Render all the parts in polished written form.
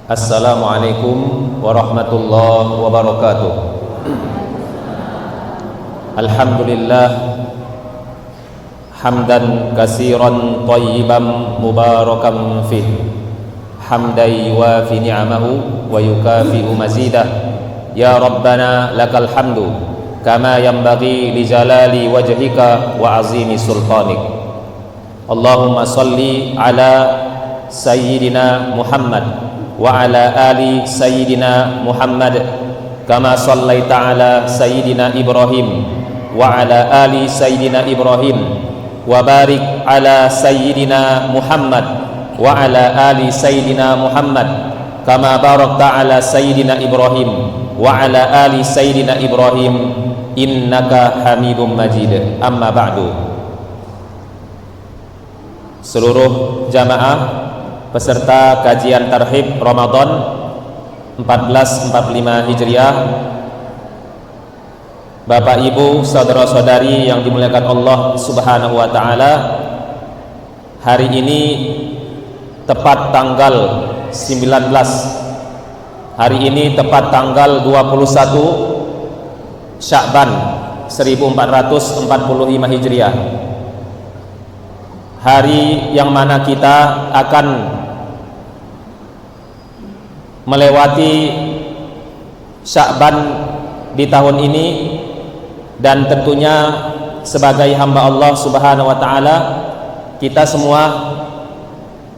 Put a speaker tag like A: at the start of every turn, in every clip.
A: Assalamualaikum warahmatullahi wabarakatuh. Alhamdulillah hamdan katsiran thayyiban mubarakan fih, hamdan yuwafi ni'amahu wa yukafi'u mazidah. Ya Rabbana lakal hamdu kama yanbaghi li jalali wajhika wa azimi sultanik. Allahumma salli ala sayyidina Muhammad wa ala ali sayyidina Muhammad kama sallaita ala sayyidina Ibrahim wa ala ali sayyidina Ibrahim wa barik ala sayyidina Muhammad wa ala ali sayyidina Muhammad kama barakta ala sayyidina Ibrahim wa ala ali sayyidina Ibrahim innaka Hamidum Majid. Amma ba'du. Seluruh jamaah peserta kajian Tarhib Ramadan 1445 Hijriah, Bapak Ibu, saudara-saudari yang dimuliakan Allah Subhanahu wa taala, hari ini tepat tanggal 19, hari ini tepat tanggal 21 Sya'ban 1445 Hijriah, hari yang mana kita akan melewati Sya'ban di tahun ini, dan tentunya sebagai hamba Allah Subhanahu wa taala, kita semua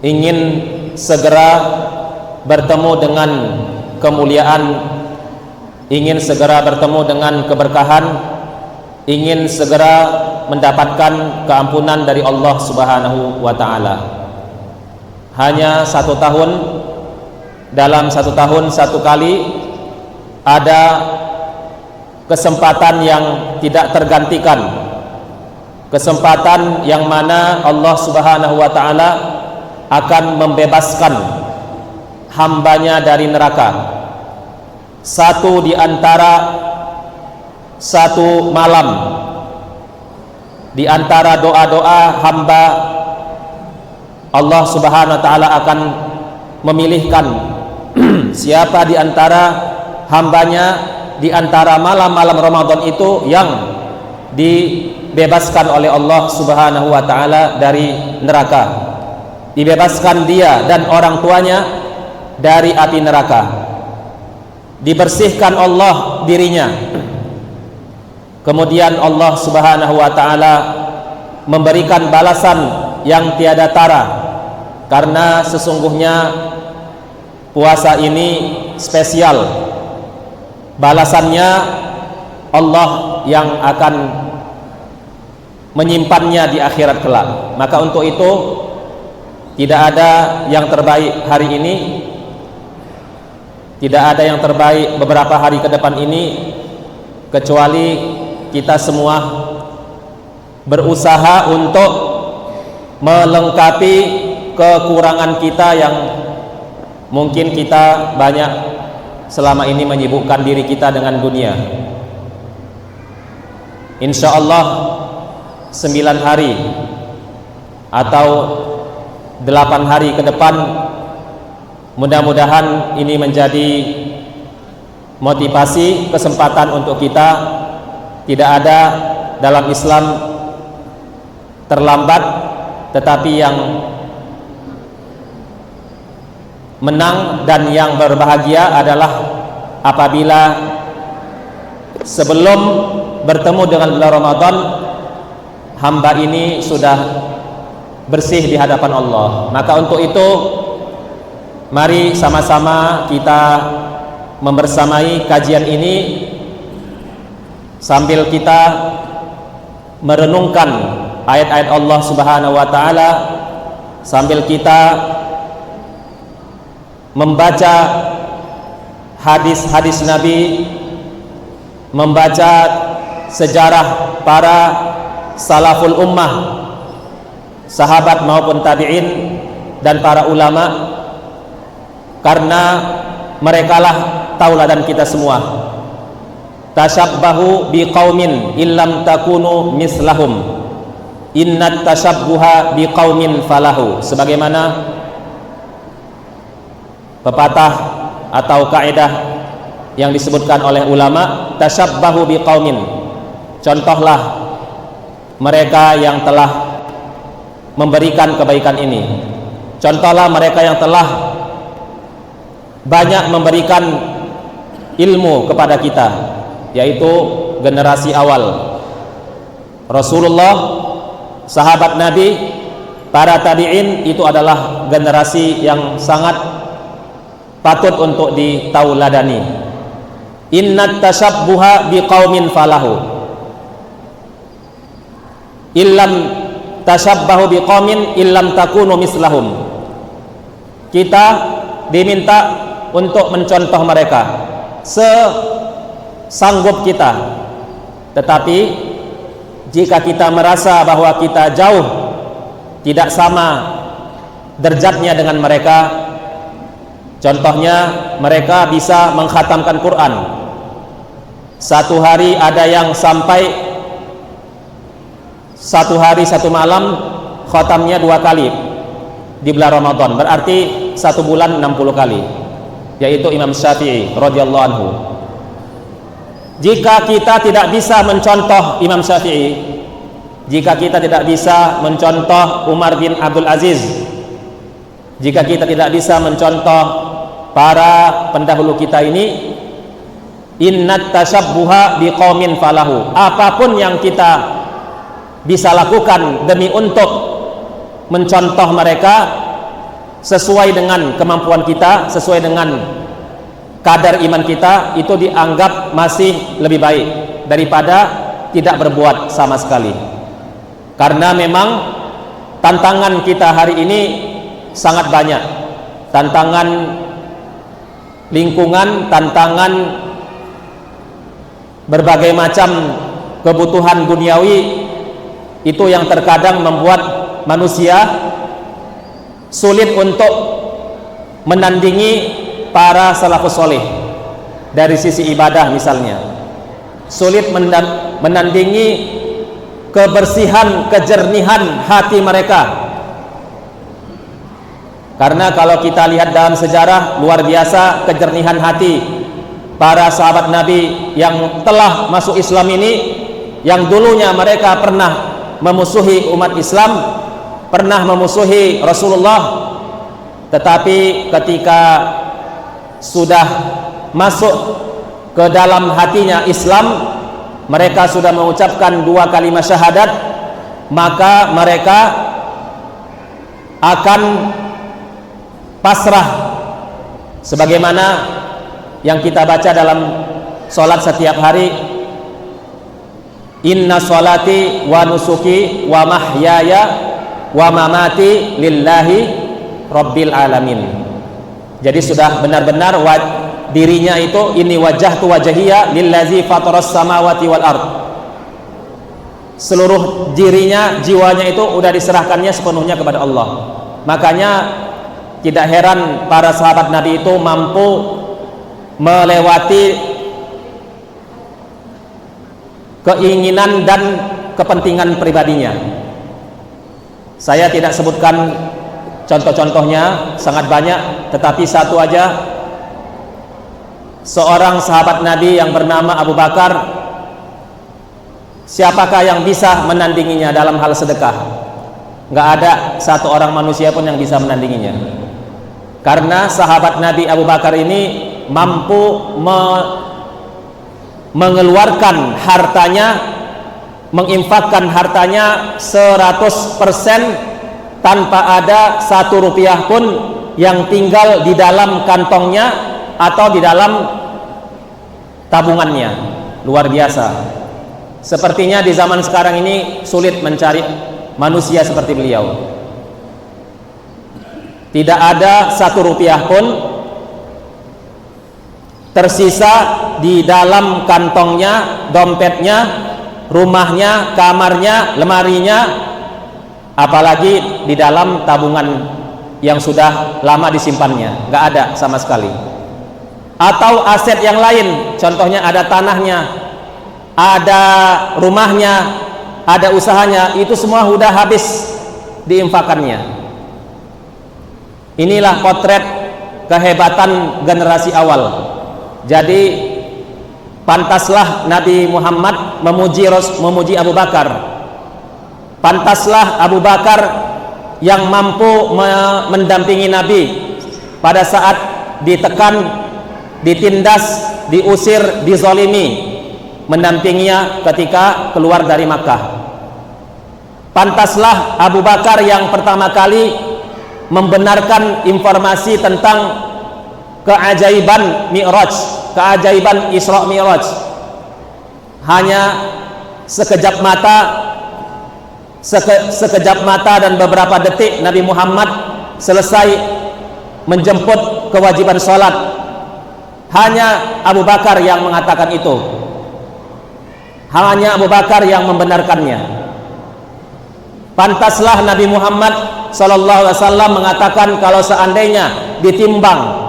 A: ingin segera bertemu dengan kemuliaan, ingin segera bertemu dengan keberkahan, ingin segera mendapatkan keampunan dari Allah Subhanahu wa taala. Hanya satu tahun, dalam satu tahun satu kali ada kesempatan yang tidak tergantikan, kesempatan yang mana Allah Subhanahu wa taala akan membebaskan hambanya dari neraka. Satu malam di antara doa-doa hamba, Allah Subhanahu wa taala akan memilihkan siapa di antara hambanya di antara malam-malam Ramadan itu yang dibebaskan oleh Allah Subhanahu wa taala dari neraka, dibebaskan dia dan orang tuanya dari api neraka, dibersihkan Allah dirinya. Kemudian Allah Subhanahu wa taala memberikan balasan yang tiada tara, karena sesungguhnya puasa ini spesial. Balasannya Allah yang akan menyimpannya di akhirat kelak. Maka untuk itu tidak ada yang terbaik hari ini, tidak ada yang terbaik beberapa hari ke depan ini, kecuali kita semua berusaha untuk melengkapi kekurangan kita yang mungkin kita banyak selama ini menyibukkan diri kita dengan dunia. Insya Allah 9 hari atau 8 hari ke depan, mudah-mudahan ini menjadi motivasi, kesempatan untuk kita. Tidak ada dalam Islam terlambat, tetapi yang menang dan yang berbahagia adalah apabila sebelum bertemu dengan bulan Ramadan, hamba ini sudah bersih di hadapan Allah. Maka untuk itu mari sama-sama kita membersamai kajian ini sambil kita merenungkan ayat-ayat Allah Subhanahu wa taala, sambil kita membaca hadis-hadis Nabi, membaca sejarah para salaful ummah, sahabat maupun tabi'in dan para ulama, karena merekalah tauladan kita semua. Tasyabbahu biqaumin illam takunu mislahum, innat tasyabbuha biqaumin falahu. Sebagaimana pepatah atau kaidah yang disebutkan oleh ulama, tasyabbahu biqaumin, contohlah mereka yang telah memberikan kebaikan ini, contohlah mereka yang telah banyak memberikan ilmu kepada kita, yaitu generasi awal Rasulullah, sahabat Nabi, para tabi'in. Itu adalah generasi yang sangat patut untuk ditauladani. Innat tasyabbuha biqaumin falahu, illam tasyabbahu biqaumin illam takunu mislahum. Kita diminta untuk mencontoh mereka sesanggup kita, tetapi jika kita merasa bahwa kita jauh, tidak sama derajatnya dengan mereka, contohnya mereka bisa mengkhatamkan Quran. Satu hari ada yang sampai satu hari satu malam khatamnya 2 kali di bulan Ramadan, berarti 1 bulan 60 kali, yaitu Imam Syafi'i radhiyallahu anhu. Jika kita tidak bisa mencontoh Imam Syafi'i, jika kita tidak bisa mencontoh Umar bin Abdul Aziz, jika kita tidak bisa mencontoh para pendahulu kita ini, innat tasyabbuha biqaumin falahu, apapun yang kita bisa lakukan demi untuk mencontoh mereka sesuai dengan kemampuan kita, sesuai dengan kadar iman kita, itu dianggap masih lebih baik daripada tidak berbuat sama sekali. Karena memang tantangan kita hari ini sangat banyak, tantangan lingkungan, tantangan berbagai macam kebutuhan duniawi, itu yang terkadang membuat manusia sulit untuk menandingi para salafus soleh dari sisi ibadah. Misalnya sulit menandingi kebersihan, kejernihan hati mereka, karena kalau kita lihat dalam sejarah, luar biasa kejernihan hati para sahabat Nabi yang telah masuk Islam ini, yang dulunya mereka pernah memusuhi umat Islam, pernah memusuhi Rasulullah, tetapi ketika sudah masuk ke dalam hatinya Islam, mereka sudah mengucapkan 2 kalimat syahadat, maka mereka akan pasrah sebagaimana yang kita baca dalam sholat setiap hari, inna sholati wa nusuki wa mahyaya wa mamati lillahi rabbil alamin. Jadi sudah benar-benar dirinya itu, ini wajhtu wajhiya lillazi fataras samawati wal ard, seluruh dirinya, jiwanya itu udah diserahkannya sepenuhnya kepada Allah. Makanya tidak heran para sahabat Nabi itu mampu melewati keinginan dan kepentingan pribadinya. Saya tidak sebutkan contoh-contohnya, sangat banyak, tetapi satu aja, seorang sahabat Nabi yang bernama Abu Bakar. Siapakah yang bisa menandinginya dalam hal sedekah? Nggak ada satu orang manusia pun yang bisa menandinginya, karena sahabat Nabi Abu Bakar ini mampu mengeluarkan hartanya, menginfakkan hartanya 100% tanpa ada 1 rupiah pun yang tinggal di dalam kantongnya atau di dalam tabungannya. Luar biasa. Sepertinya di zaman sekarang ini sulit mencari manusia seperti beliau. Tidak ada 1 rupiah pun tersisa di dalam kantongnya, dompetnya, rumahnya, kamarnya, lemarinya, apalagi di dalam tabungan yang sudah lama disimpannya. Nggak ada sama sekali. Atau aset yang lain, contohnya ada tanahnya, ada rumahnya, ada usahanya, itu semua sudah habis diinfakannya. Inilah potret kehebatan generasi awal. Jadi pantaslah Nabi Muhammad memuji Abu Bakar. Pantaslah Abu Bakar yang mampu mendampingi Nabi pada saat ditekan, ditindas, diusir, dizalimi, mendampinginya ketika keluar dari Makkah. Pantaslah Abu Bakar yang pertama kali membenarkan informasi tentang keajaiban Mi'raj, keajaiban Isra Mi'raj. Hanya sekejap mata dan beberapa detik Nabi Muhammad selesai menjemput kewajiban sholat. Hanya Abu Bakar yang mengatakan itu, hanya Abu Bakar yang membenarkannya. Pantaslah Nabi Muhammad sallallahu alaihi wasallam mengatakan kalau seandainya ditimbang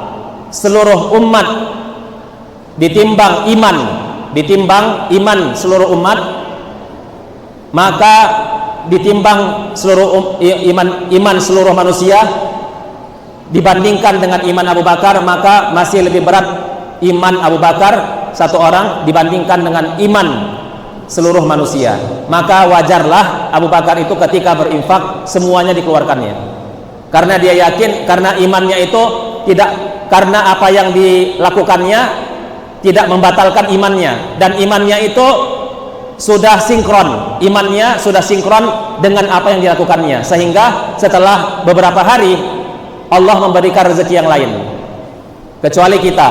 A: seluruh umat, ditimbang iman seluruh umat, maka ditimbang seluruh iman seluruh manusia dibandingkan dengan iman Abu Bakar, maka masih lebih berat iman Abu Bakar satu orang dibandingkan dengan iman seluruh manusia. Maka wajarlah Abu Bakar itu ketika berinfak semuanya dikeluarkannya, karena dia yakin, karena imannya itu tidak, karena apa yang dilakukannya tidak membatalkan imannya, dan imannya itu sudah sinkron, imannya sudah sinkron dengan apa yang dilakukannya, sehingga setelah beberapa hari Allah memberikan rezeki yang lain. Kecuali kita,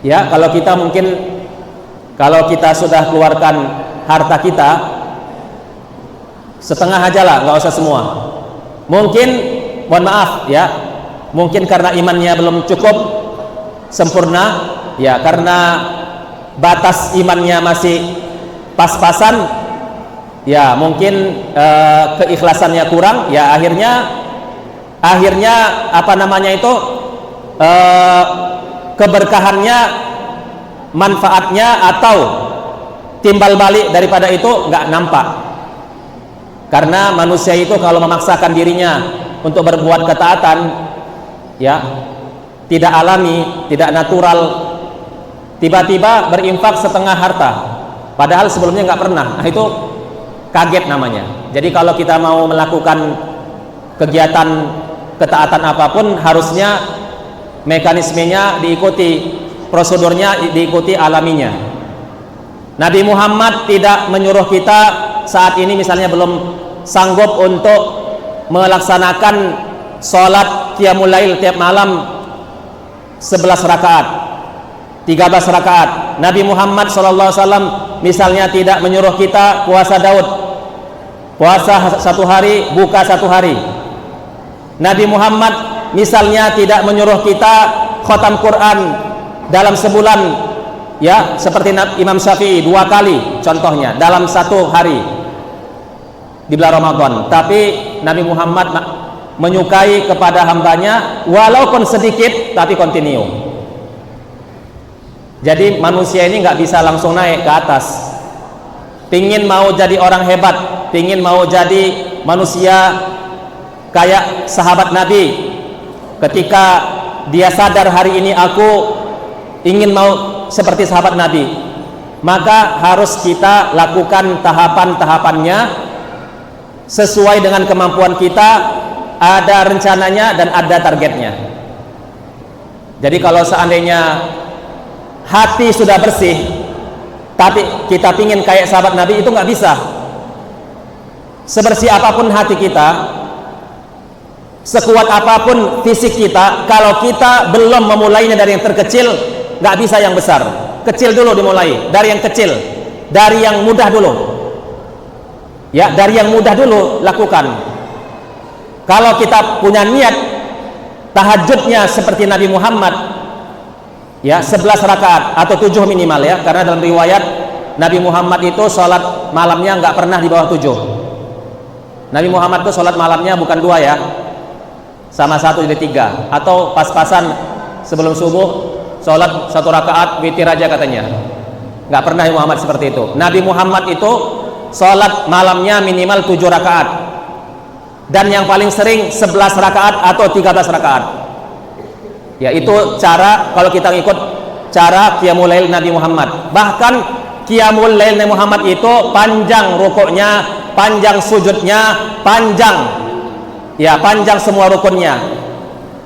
A: ya, kalau kita mungkin, kalau kita sudah keluarkan harta kita setengah aja lah, nggak usah semua. Mungkin, mohon maaf ya, mungkin karena imannya belum cukup sempurna, ya, karena batas imannya masih pas-pasan, ya, mungkin keikhlasannya kurang, ya, akhirnya apa namanya itu, keberkahannya, manfaatnya atau timbal balik daripada itu nggak nampak. Karena manusia itu kalau memaksakan dirinya untuk berbuat ketaatan, ya, tidak alami, tidak natural, tiba-tiba berinfak setengah harta padahal sebelumnya nggak pernah, nah, itu kaget namanya. Jadi kalau kita mau melakukan kegiatan ketaatan apapun, harusnya mekanismenya diikuti, prosedurnya diikuti alaminya. Nabi Muhammad tidak menyuruh kita saat ini misalnya belum sanggup untuk melaksanakan sholat qiyamul lail tiap malam 11 rakaat, 13 rakaat. Nabi Muhammad SAW misalnya tidak menyuruh kita puasa Daud, puasa satu hari, buka satu hari. Nabi Muhammad misalnya tidak menyuruh kita khatam Quran dalam sebulan, ya, seperti Imam Syafi'i 2 kali contohnya dalam satu hari di bulan Ramadan. Tapi Nabi Muhammad menyukai kepada hambanya walaupun sedikit tapi continue. Jadi manusia ini nggak bisa langsung naik ke atas. Pingin mau jadi orang hebat, pingin mau jadi manusia kayak sahabat Nabi, ketika dia sadar hari ini aku ingin mau seperti sahabat Nabi, maka harus kita lakukan tahapan-tahapannya sesuai dengan kemampuan kita, ada rencananya dan ada targetnya. Jadi kalau seandainya hati sudah bersih tapi kita pingin kayak sahabat Nabi, itu nggak bisa. Sebersih apapun hati kita, sekuat apapun fisik kita, kalau kita belum memulainya dari yang terkecil, nggak bisa yang besar. Kecil dulu dimulai, dari yang kecil, dari yang mudah dulu, ya, dari yang mudah dulu lakukan. Kalau kita punya niat tahajudnya seperti Nabi Muhammad, ya, 11 rakaat atau 7 minimal, ya, karena dalam riwayat Nabi Muhammad itu sholat malamnya nggak pernah di bawah 7. Nabi Muhammad itu sholat malamnya bukan 2, ya, sama 1 jadi 3, atau pas-pasan sebelum subuh sholat 1 rakaat witir aja katanya. Nggak pernah Nabi Muhammad seperti itu. Nabi Muhammad itu sholat malamnya minimal 7 rakaat, dan yang paling sering 11 rakaat atau 13 rakaat. Ya, itu cara kalau kita ngikut cara qiyamul lail Nabi Muhammad. Bahkan qiyamul lail Nabi Muhammad itu panjang rukuknya, panjang sujudnya, panjang. Ya, panjang semua rukunnya.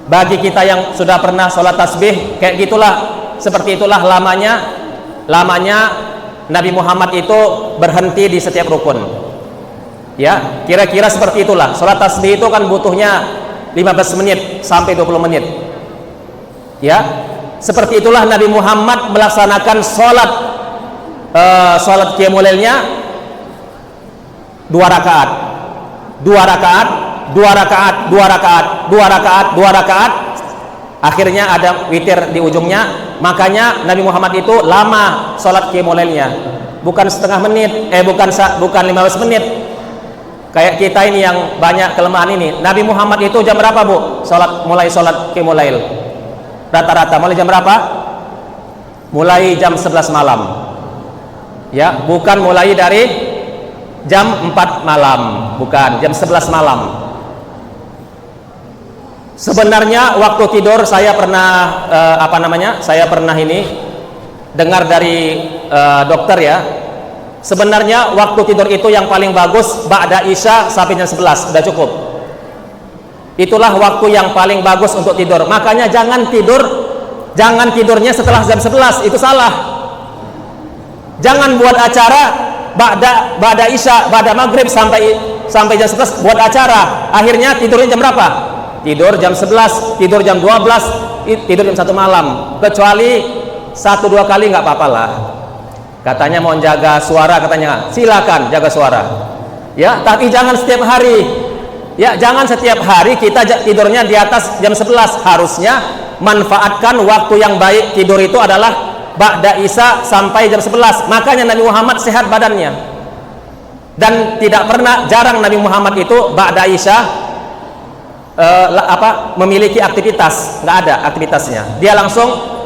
A: Bagi kita yang sudah pernah sholat tasbih, kayak gitulah, seperti itulah lamanya Nabi Muhammad itu berhenti di setiap rukun. Ya, kira-kira seperti itulah. Sholat tasbih itu kan butuhnya 15 menit sampai 20 menit. Ya, seperti itulah Nabi Muhammad melaksanakan sholat qiyamul lailnya 2 rakaat, 2 rakaat, 2 rakaat, 2 rakaat, 2 rakaat, 2 rakaat. Akhirnya ada witir di ujungnya. Makanya Nabi Muhammad itu lama sholat qiyamul lailnya, bukan setengah menit, bukan 15 menit. Kayak kita ini yang banyak kelemahan ini. Nabi Muhammad itu jam berapa, Bu? Mulai sholat qiyamul lail. Rata-rata mulai jam berapa? Mulai jam 11 malam. Ya, bukan mulai dari jam 4 malam, bukan, jam 11 malam. Sebenarnya waktu tidur saya pernah saya pernah ini dengar dari dokter ya. Sebenarnya waktu tidur itu yang paling bagus ba'da Isya sampai jam 11, sudah cukup. Itulah waktu yang paling bagus untuk tidur. Makanya jangan tidurnya setelah jam 11, itu salah. Jangan buat acara ba'da Isya, ba'da maghrib sampai jam 11 buat acara. Akhirnya tidurnya jam berapa? Tidur jam 11, tidur jam 12, tidur jam 1 malam. Kecuali 1-2 kali nggak apa-apa lah. Katanya mau jaga suara, katanya silakan jaga suara. Ya, tapi jangan setiap hari. Ya, jangan setiap hari kita tidurnya di atas jam 11. Harusnya manfaatkan waktu yang baik tidur itu adalah ba'da Isya sampai jam 11. Makanya Nabi Muhammad sehat badannya. Dan jarang Nabi Muhammad itu ba'da Isya memiliki aktivitas, nggak ada aktivitasnya.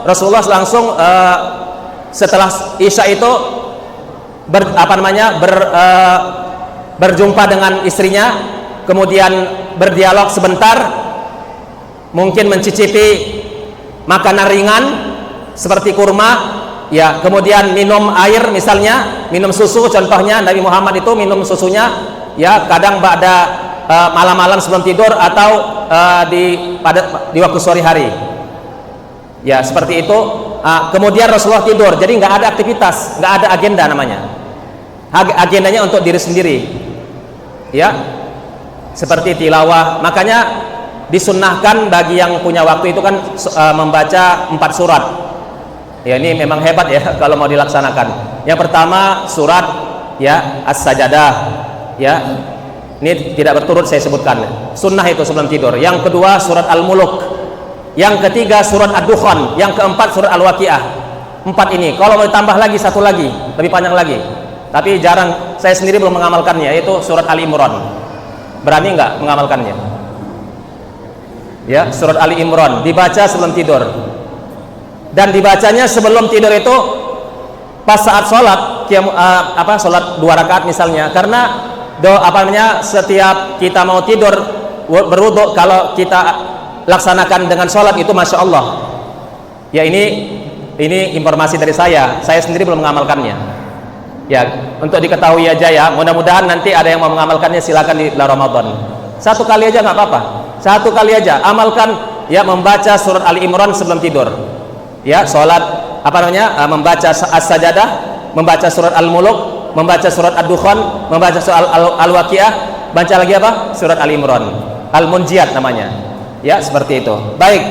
A: Rasulullah langsung setelah Isya itu berjumpa dengan istrinya, kemudian berdialog sebentar, mungkin mencicipi makanan ringan seperti kurma, ya, kemudian minum air, misalnya minum susu. Contohnya Nabi Muhammad itu minum susunya ya kadang pada malam-malam sebelum tidur atau di waktu sore hari, ya seperti itu. Kemudian Rasulullah tidur, jadi nggak ada aktivitas, nggak ada agenda namanya. Agendanya untuk diri sendiri, ya, seperti tilawah. Makanya disunnahkan bagi yang punya waktu itu kan membaca 4 surat. Ya, ini memang hebat ya kalau mau dilaksanakan. Yang pertama surat ya As-Sajadah, ya. Ini tidak berturut saya sebutkan. Sunnah itu sebelum tidur. Yang kedua surat Al-Muluk. Yang ketiga surat Ad-Dukhan. Yang keempat surat Al-Waqiah. 4 ini. Kalau mau ditambah lagi 1 lagi, lebih panjang lagi. Tapi jarang, saya sendiri belum mengamalkannya, yaitu surat Ali Imran. Berani nggak mengamalkannya? Ya, surat Ali Imran dibaca sebelum tidur. Dan dibacanya sebelum tidur itu pas saat sholat, sholat 2 rakaat misalnya. Karena setiap kita mau tidur berwudu, kalau kita laksanakan dengan sholat itu masya Allah. Ya, ini informasi dari saya sendiri belum mengamalkannya. Ya, untuk diketahui aja ya. Mudah-mudahan nanti ada yang mau mengamalkannya, silakan di bulan Ramadan. 1 kali aja nggak apa-apa. 1 kali aja amalkan ya, membaca surat Ali Imran sebelum tidur. Ya, sholat membaca As-Sajadah, membaca surat Al-Muluk, membaca surat Ad-Dukhan, membaca surat Al-Waqiah, baca lagi apa? Surat Ali Imran, Al-Munjiat namanya. Ya, seperti itu. Baik,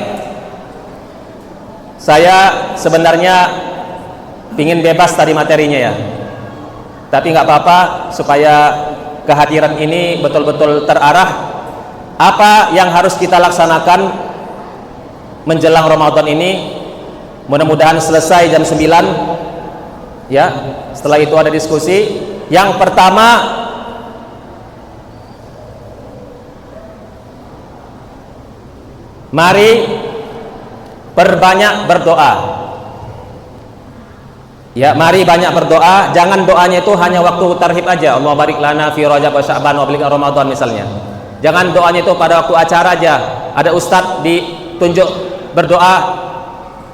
A: saya sebenarnya ingin bebas tadi materinya ya, tapi nggak apa-apa supaya kehadiran ini betul-betul terarah. Apa yang harus kita laksanakan menjelang Ramadan ini? Mudah-mudahan selesai jam 9 ya. Setelah itu ada diskusi. Yang pertama, mari perbanyak berdoa. Ya, mari banyak berdoa. Jangan doanya itu hanya waktu tarhib aja. Allah barik lana fi Rajab wa Sya'ban wa baligh Ramadan misalnya. Jangan doanya itu pada waktu acara aja. Ada ustadz ditunjuk berdoa,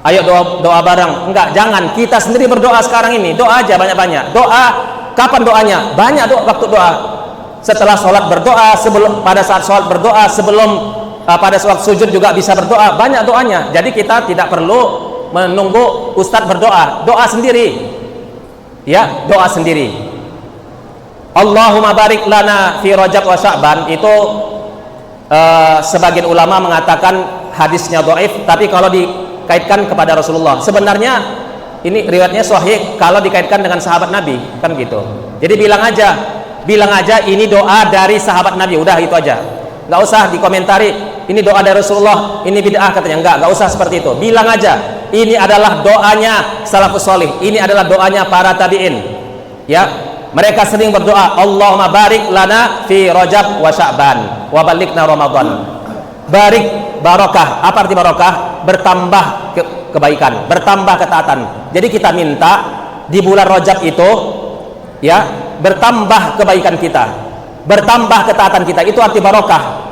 A: ayo doa bareng. Enggak, jangan. Kita sendiri berdoa sekarang ini. Doa aja banyak-banyak. Doa, kapan doanya? Banyak waktu doa. Setelah sholat berdoa, pada saat sholat berdoa, sebelum pada saat sujud juga bisa berdoa. Banyak doanya. Jadi kita tidak perlu menunggu ustadz berdoa. Doa sendiri. Ya, doa sendiri. Allahumma barik lana fi Rajab wa Sya'ban, itu sebagian ulama mengatakan hadisnya dhaif, tapi kalau dikaitkan kepada Rasulullah, sebenarnya ini riwayatnya sahih kalau dikaitkan dengan sahabat Nabi, kan gitu. Jadi bilang aja ini doa dari sahabat Nabi, udah itu aja. Nggak usah dikomentari ini doa dari Rasulullah, ini bid'ah katanya. Nggak usah seperti itu. Bilang aja ini adalah doanya salafus sholih, ini adalah doanya para tabi'in. Ya, mereka sering berdoa, Allahumma barik lana fi Rajab wa Sya'ban wa balikna Ramadan. Barik, barokah. Apa arti barokah? Bertambah kebaikan, bertambah ketaatan. Jadi kita minta di bulan Rajab itu, ya, bertambah kebaikan kita, bertambah ketaatan kita. Itu arti barokah.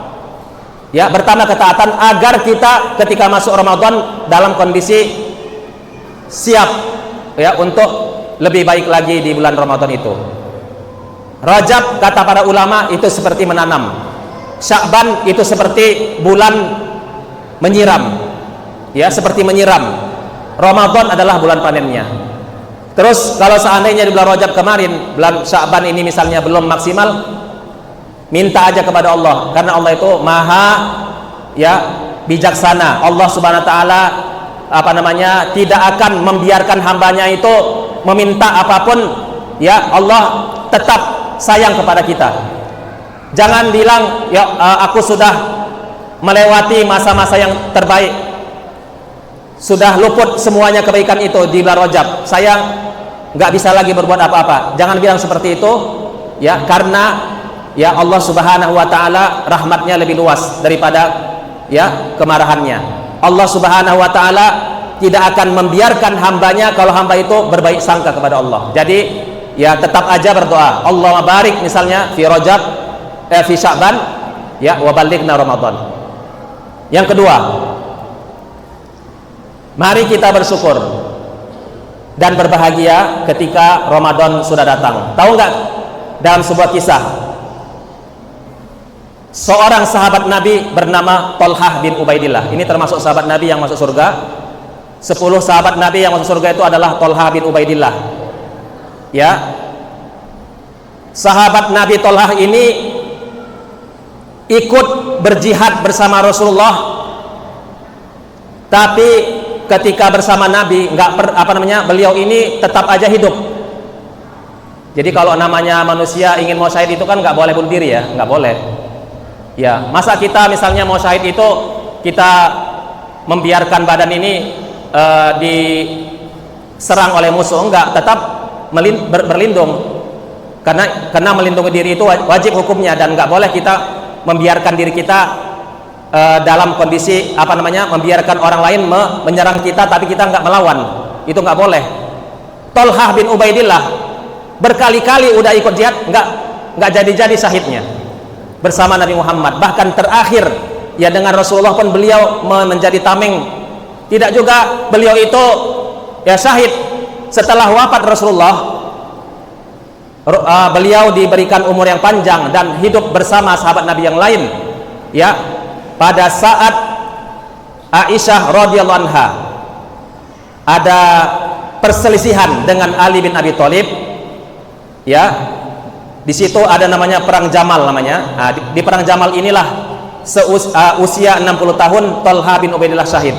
A: Ya, bertambah ketaatan agar kita ketika masuk Ramadan dalam kondisi siap, ya, untuk lebih baik lagi di bulan Ramadan itu. Rajab kata para ulama itu seperti menanam. Sya'ban itu seperti bulan menyiram. Ya, seperti menyiram. Ramadan adalah bulan panennya. Terus kalau seandainya di bulan Rajab kemarin, bulan Sya'ban ini misalnya belum maksimal, minta aja kepada Allah, karena Allah itu maha, ya, bijaksana. Allah subhanahu wa ta'ala tidak akan membiarkan hambanya itu meminta apapun. Ya, Allah tetap sayang kepada kita. Jangan bilang, ya, aku sudah melewati masa-masa yang terbaik, sudah luput semuanya kebaikan itu di bulan Rajab, saya nggak bisa lagi berbuat apa-apa. Jangan bilang seperti itu, ya, karena, ya, Allah subhanahu wa ta'ala rahmatnya lebih luas daripada, ya, kemarahannya. Allah subhanahu wa ta'ala tidak akan membiarkan hambanya kalau hamba itu berbaik sangka kepada Allah. Jadi, ya, tetap aja berdoa, Allahumma barik misalnya fi Rajab, fi Sya'ban, ya, wa balighna Ramadan. Yang kedua, mari kita bersyukur dan berbahagia ketika Ramadan sudah datang. Tahu nggak, dalam sebuah kisah, seorang sahabat Nabi bernama Thalhah bin Ubaidillah. Ini termasuk sahabat Nabi yang masuk surga. 10 sahabat Nabi yang masuk surga itu adalah Thalhah bin Ubaidillah. Ya, sahabat Nabi Thalhah ini ikut berjihad bersama Rasulullah, tapi ketika bersama Nabi beliau ini tetap aja hidup. Jadi kalau namanya manusia ingin mau syahid itu kan nggak boleh bunuh diri, ya, nggak boleh. Ya, masa kita misalnya mau syahid itu kita membiarkan badan ini diserang oleh musuh? Enggak, tetap berlindung. Karena melindungi diri itu wajib hukumnya, dan nggak boleh kita membiarkan diri kita dalam kondisi membiarkan orang lain menyerang kita tapi kita nggak melawan. Itu nggak boleh. Thalhah bin Ubaidillah berkali-kali udah ikut jihad, nggak jadi syahidnya bersama Nabi Muhammad. Bahkan terakhir, ya, dengan Rasulullah pun beliau menjadi tameng. Tidak juga beliau itu, ya, syahid. Setelah wafat Rasulullah, beliau diberikan umur yang panjang dan hidup bersama sahabat Nabi yang lain. Ya, pada saat Aisyah radhiyallahu anha ada perselisihan dengan Ali bin Abi Thalib, ya, di situ ada namanya perang Jamal namanya. Nah, di perang Jamal inilah usia 60 tahun Thalhah bin Ubaidillah syahid.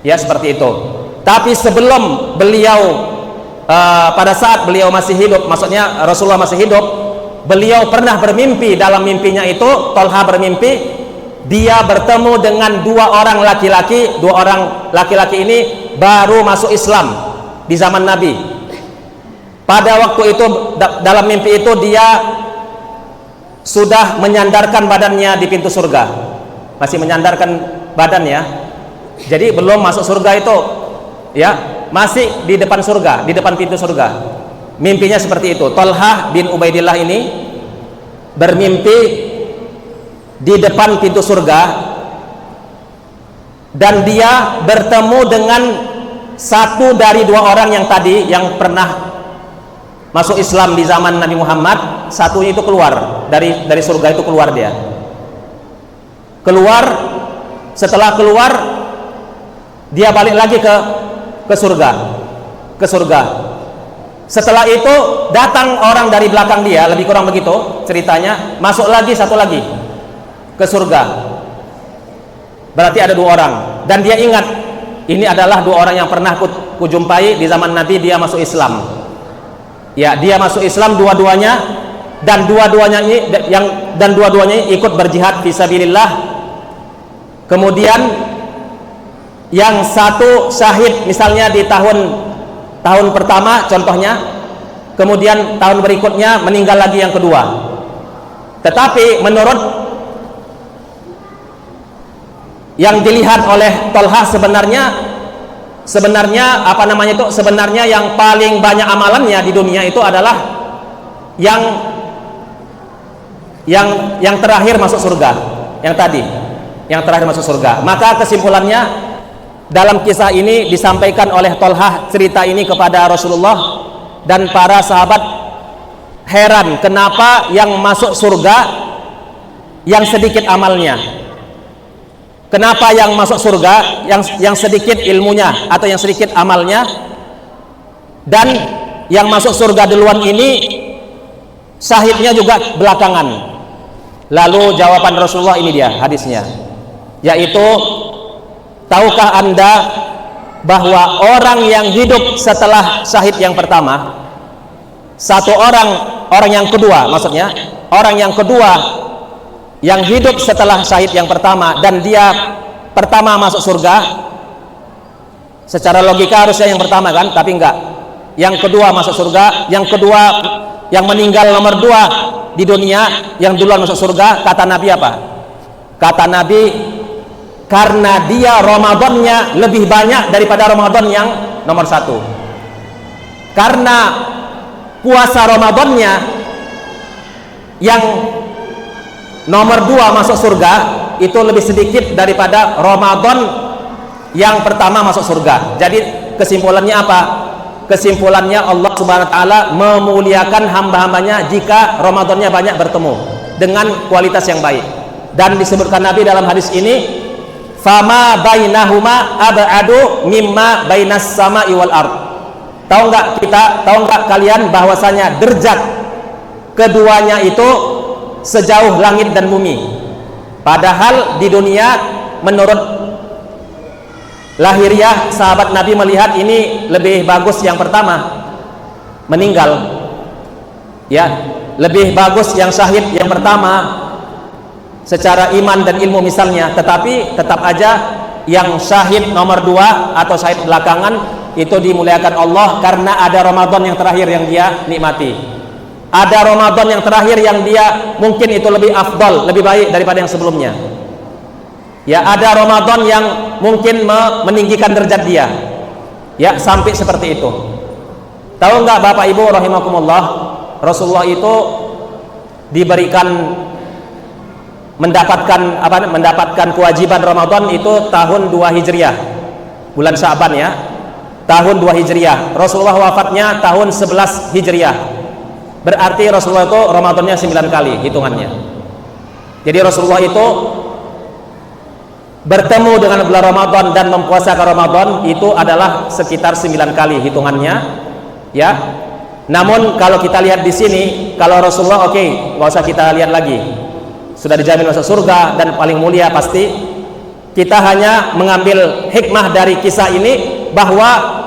A: Ya, seperti itu. Tapi sebelum beliau pada saat beliau masih hidup, maksudnya Rasulullah masih hidup, beliau pernah bermimpi. Dalam mimpinya itu Thalhah bermimpi dia bertemu dengan dua orang laki-laki. Dua orang laki-laki ini baru masuk Islam di zaman Nabi. Pada waktu itu, dalam mimpi itu dia sudah menyandarkan badannya di pintu surga, masih menyandarkan badannya. Jadi belum masuk surga itu, ya, masih di depan surga, di depan pintu surga. Mimpinya seperti itu. Thalhah bin Ubaidillah ini bermimpi di depan pintu surga
B: dan dia bertemu dengan satu dari dua orang yang tadi yang pernah masuk Islam di zaman Nabi Muhammad. Satunya itu keluar dari surga, itu keluar, dia keluar. Setelah keluar, dia balik lagi ke surga. Setelah itu datang orang dari belakang dia, lebih kurang begitu ceritanya, masuk lagi satu lagi ke surga. Berarti ada dua orang, dan dia ingat ini adalah dua orang yang pernah kujumpai di zaman Nabi dia masuk Islam. Ya, dia masuk Islam dua-duanya, dan dua-duanya ikut berjihad fisabilillah. Kemudian yang satu syahid misalnya di tahun pertama contohnya, kemudian tahun berikutnya meninggal lagi yang kedua. Tetapi menurut yang dilihat oleh Tolha, sebenarnya yang paling banyak amalannya di dunia itu adalah yang terakhir masuk surga, yang terakhir masuk surga. Maka kesimpulannya dalam kisah ini disampaikan oleh Tolha cerita ini kepada Rasulullah, dan para sahabat heran kenapa yang masuk surga yang sedikit amalnya. Kenapa yang masuk surga yang sedikit ilmunya atau yang sedikit amalnya, dan yang masuk surga duluan ini syahidnya juga belakangan. Lalu jawaban Rasulullah ini dia hadisnya, yaitu tahukah Anda bahwa orang yang hidup setelah syahid yang pertama, orang yang kedua yang hidup setelah syahid yang pertama, dan dia pertama masuk surga, secara logika harusnya yang pertama kan, tapi enggak, yang kedua masuk surga. Yang kedua, yang meninggal nomor 2 di dunia, yang duluan masuk surga. Kata Nabi apa? Kata Nabi, karena dia Ramadannya lebih banyak daripada Ramadan yang nomor 1. Karena puasa Ramadannya yang nomor 2 masuk surga itu lebih sedikit daripada Ramadan yang pertama masuk surga. Jadi kesimpulannya apa? Kesimpulannya Allah Subhanahu wa taala memuliakan hamba-hambanya jika Ramadannya banyak bertemu dengan kualitas yang baik. Dan disebutkan Nabi dalam hadis ini, fama bainahuma ab'adu mimma bainas sama'i wal ard. Tahu enggak kalian bahwasanya derajat keduanya itu sejauh langit dan bumi. Padahal di dunia menurut lahiriah sahabat Nabi melihat ini lebih bagus yang pertama meninggal, ya, lebih bagus yang syahid yang pertama secara iman dan ilmu misalnya. Tetapi tetap aja yang syahid nomor 2 atau syahid belakangan itu dimuliakan Allah karena ada Ramadan yang terakhir yang dia nikmati. Ada Ramadan yang terakhir yang dia mungkin itu lebih afdal, lebih baik daripada yang sebelumnya. Ya, ada Ramadan yang mungkin meninggikan derajat dia. Ya, sampai seperti itu. Tahu enggak Bapak Ibu rahimakumullah, Rasulullah itu diberikan mendapatkan kewajiban Ramadan itu tahun 2 Hijriah, bulan Sya'ban ya. Tahun 2 Hijriah. Rasulullah wafatnya tahun 11 Hijriah. Berarti Rasulullah itu Ramadannya 9 kali hitungannya. Jadi Rasulullah itu bertemu dengan bulan Ramadan dan mempuasakan Ramadan itu adalah sekitar 9 kali hitungannya, ya. Namun kalau kita lihat di sini, kalau Rasulullah nggak usah kita lihat lagi, sudah dijamin masuk surga dan paling mulia pasti. Kita hanya mengambil hikmah dari kisah ini bahwa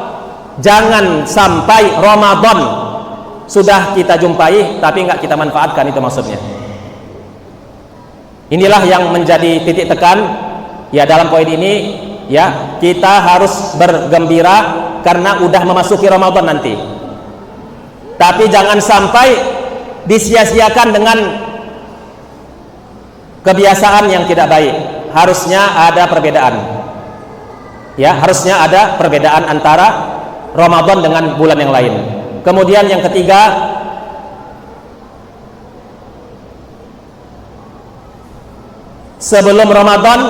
B: jangan sampai Ramadan sudah kita jumpai tapi nggak kita manfaatkan, itu maksudnya. Inilah yang menjadi titik tekan ya dalam poin ini, ya. Kita harus bergembira karena udah memasuki Ramadan nanti, tapi jangan sampai disia-siakan dengan kebiasaan yang tidak baik. Harusnya ada perbedaan, ya, harusnya ada perbedaan antara Ramadan dengan bulan yang lain. Kemudian yang ketiga, sebelum Ramadan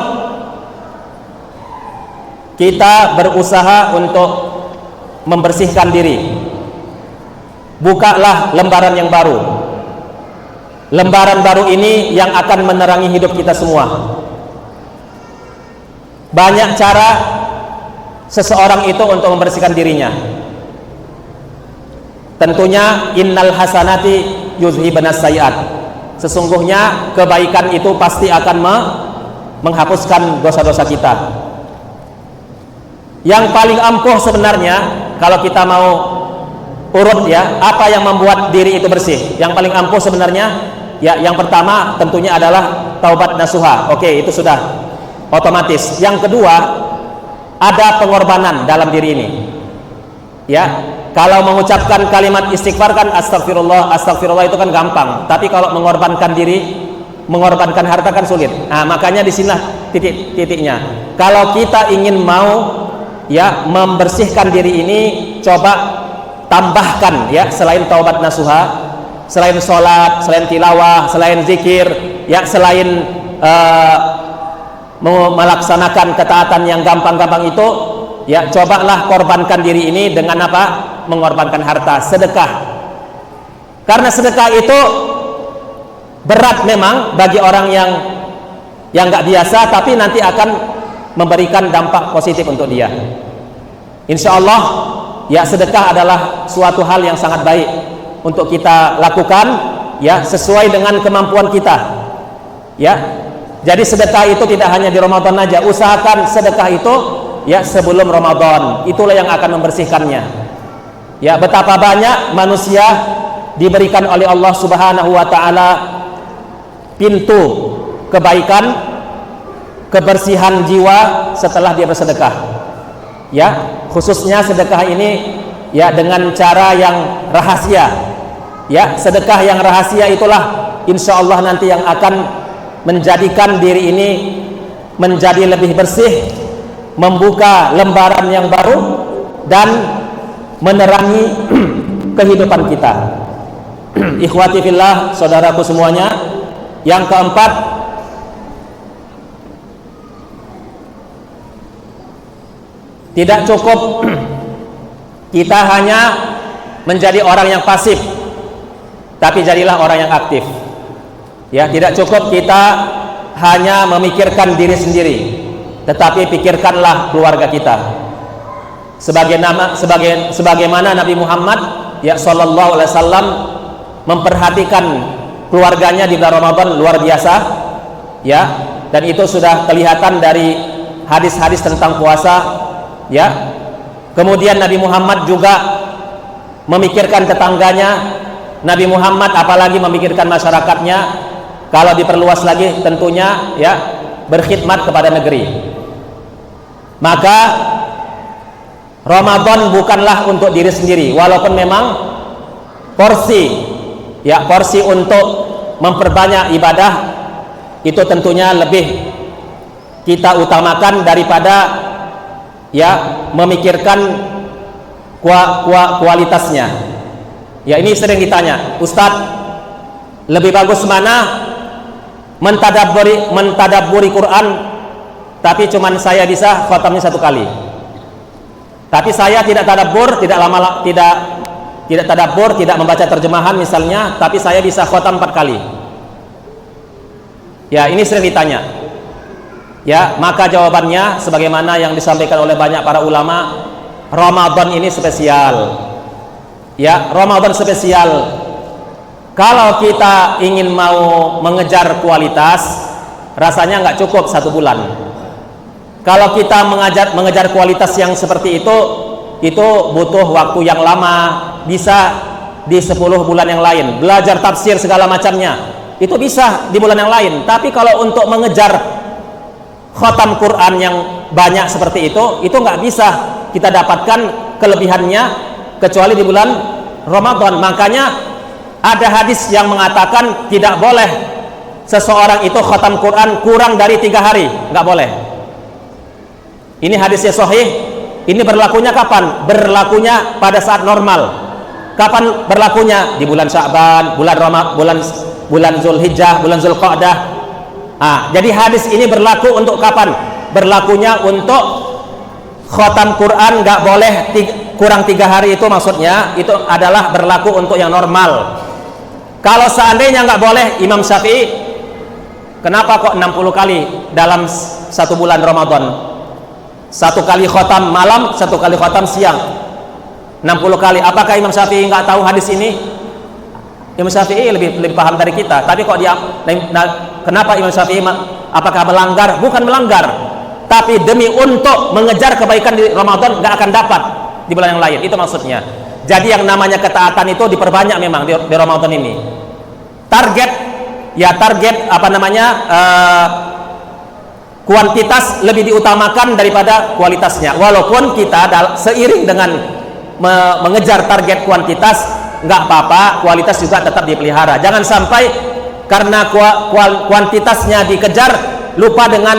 B: kita berusaha untuk membersihkan diri. Bukalah lembaran yang baru. Lembaran baru ini yang akan menerangi hidup kita semua. Banyak cara seseorang itu untuk membersihkan dirinya. Tentunya innal hasanati yuzhibanas sayiat. Sesungguhnya kebaikan itu pasti akan menghapuskan dosa-dosa kita. Yang paling ampuh sebenarnya, kalau kita mau urut ya, apa yang membuat diri itu bersih? Yang paling ampuh sebenarnya ya, yang pertama tentunya adalah taubat nasuha. Oke, itu sudah otomatis. Yang kedua, ada pengorbanan dalam diri ini. Ya, kalau mengucapkan kalimat istighfar kan astagfirullah, astagfirullah itu kan gampang. Tapi kalau mengorbankan diri, mengorbankan harta kan sulit. Nah, makanya di sinilah titik-titiknya. Kalau kita ingin mau ya membersihkan diri ini, coba tambahkan ya, selain taubat nasuha, selain sholat, selain tilawah, selain zikir, ya selain melaksanakan ketaatan yang gampang-gampang itu, ya cobalah korbankan diri ini dengan apa? Mengorbankan harta, sedekah. Karena sedekah itu berat memang bagi orang yang nggak biasa, tapi nanti akan memberikan dampak positif untuk dia. Insya Allah ya, sedekah adalah suatu hal yang sangat baik untuk kita lakukan ya, sesuai dengan kemampuan kita ya. Jadi sedekah itu tidak hanya di Ramadan aja, usahakan sedekah itu ya sebelum Ramadan, itulah yang akan membersihkannya ya. Betapa banyak manusia diberikan oleh Allah Subhanahu wa ta'ala pintu kebaikan, kebersihan jiwa setelah dia bersedekah ya. Khususnya sedekah ini ya dengan cara yang rahasia ya. Sedekah yang rahasia itulah insya Allah nanti yang akan menjadikan diri ini menjadi lebih bersih, membuka lembaran yang baru dan menerangi kehidupan kita. Ikhwati fillah, saudaraku semuanya. Yang keempat, tidak cukup kita hanya menjadi orang yang pasif, tapi jadilah orang yang aktif. Ya, tidak cukup kita hanya memikirkan diri sendiri, tetapi pikirkanlah keluarga kita. Sebagaimana Nabi Muhammad ya sallallahu alaihi wasallam memperhatikan keluarganya di bulan Ramadan luar biasa ya, dan itu sudah kelihatan dari hadis-hadis tentang puasa ya. Kemudian Nabi Muhammad juga memikirkan tetangganya, Nabi Muhammad apalagi memikirkan masyarakatnya. Kalau diperluas lagi tentunya ya, berkhidmat kepada negeri. Maka Ramadan bukanlah untuk diri sendiri, walaupun memang porsi untuk memperbanyak ibadah itu tentunya lebih kita utamakan daripada ya memikirkan kualitasnya. Ya, ini sering ditanya, Ustadz, lebih bagus mana mentadabburi Quran tapi cuman saya bisa khatamnya 1 kali, tapi saya tidak tadabbur, tidak tadabbur, tidak membaca terjemahan misalnya, tapi saya bisa khatam 4 kali. Ya, ini sering ditanya. Ya, maka jawabannya sebagaimana yang disampaikan oleh banyak para ulama, Ramadan ini spesial. Ya, Ramadan spesial. Kalau kita ingin mau mengejar kualitas, rasanya nggak cukup 1 bulan. Kalau kita mengejar kualitas yang seperti itu butuh waktu yang lama, bisa di 10 bulan yang lain. Belajar tafsir segala macamnya, itu bisa di bulan yang lain. Tapi kalau untuk mengejar khatam Quran yang banyak seperti itu nggak bisa kita dapatkan kelebihannya kecuali di bulan Ramadan. Makanya ada hadis yang mengatakan tidak boleh seseorang itu khatam Quran kurang dari 3 hari, nggak boleh. Ini hadisnya sahih. Ini berlakunya kapan? Berlakunya pada saat normal. Kapan berlakunya? Di bulan Sya'ban, bulan Zulhijjah, bulan Zulqa'dah. Jadi hadis ini berlaku untuk kapan? Berlakunya untuk khotam Quran nggak boleh kurang 3 hari, itu maksudnya itu adalah berlaku untuk yang normal. Kalau seandainya nggak boleh, Imam Syafi'i kenapa kok 60 kali dalam 1 bulan Ramadan? 1 kali khotam malam, 1 kali khotam siang, 60 kali. Apakah Imam Syafi'i nggak tahu hadis ini? Imam Syafi'i lebih paham dari kita. Tapi kok dia, kenapa Imam Syafi'i apakah melanggar? Bukan melanggar, tapi demi untuk mengejar kebaikan di Ramadan nggak akan dapat di bulan yang lain. Itu maksudnya. Jadi yang namanya ketaatan itu diperbanyak memang di Ramadan ini. Target kuantitas lebih diutamakan daripada kualitasnya. Walaupun kita seiring dengan mengejar target kuantitas, nggak apa-apa, kualitas juga tetap dipelihara. Jangan sampai karena kuantitasnya dikejar lupa dengan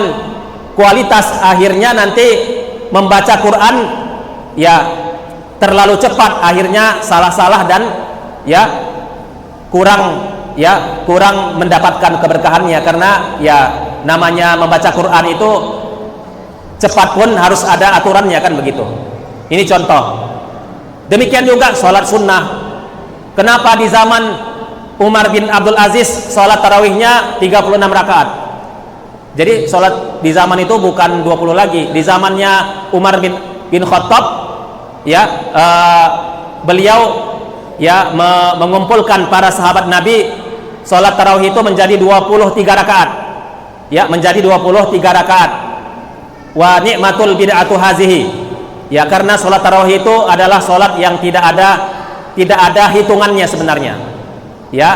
B: kualitas, akhirnya nanti membaca Quran ya terlalu cepat, akhirnya salah-salah dan ya kurang mendapatkan keberkahannya. Karena ya namanya membaca Quran itu cepat pun harus ada aturannya, kan begitu. Ini contoh. Demikian juga sholat sunnah. Kenapa di zaman Umar bin Abdul Aziz sholat tarawihnya 36 rakaat? Jadi sholat di zaman itu bukan 20 lagi. Di zamannya Umar bin Khattab ya, beliau ya mengumpulkan para sahabat Nabi, sholat tarawih itu menjadi 23 rakaat ya, menjadi 23 rakaat. Wa ni'matul bid'atu hazihi ya, karena sholat tarawih itu adalah sholat yang tidak ada hitungannya sebenarnya ya,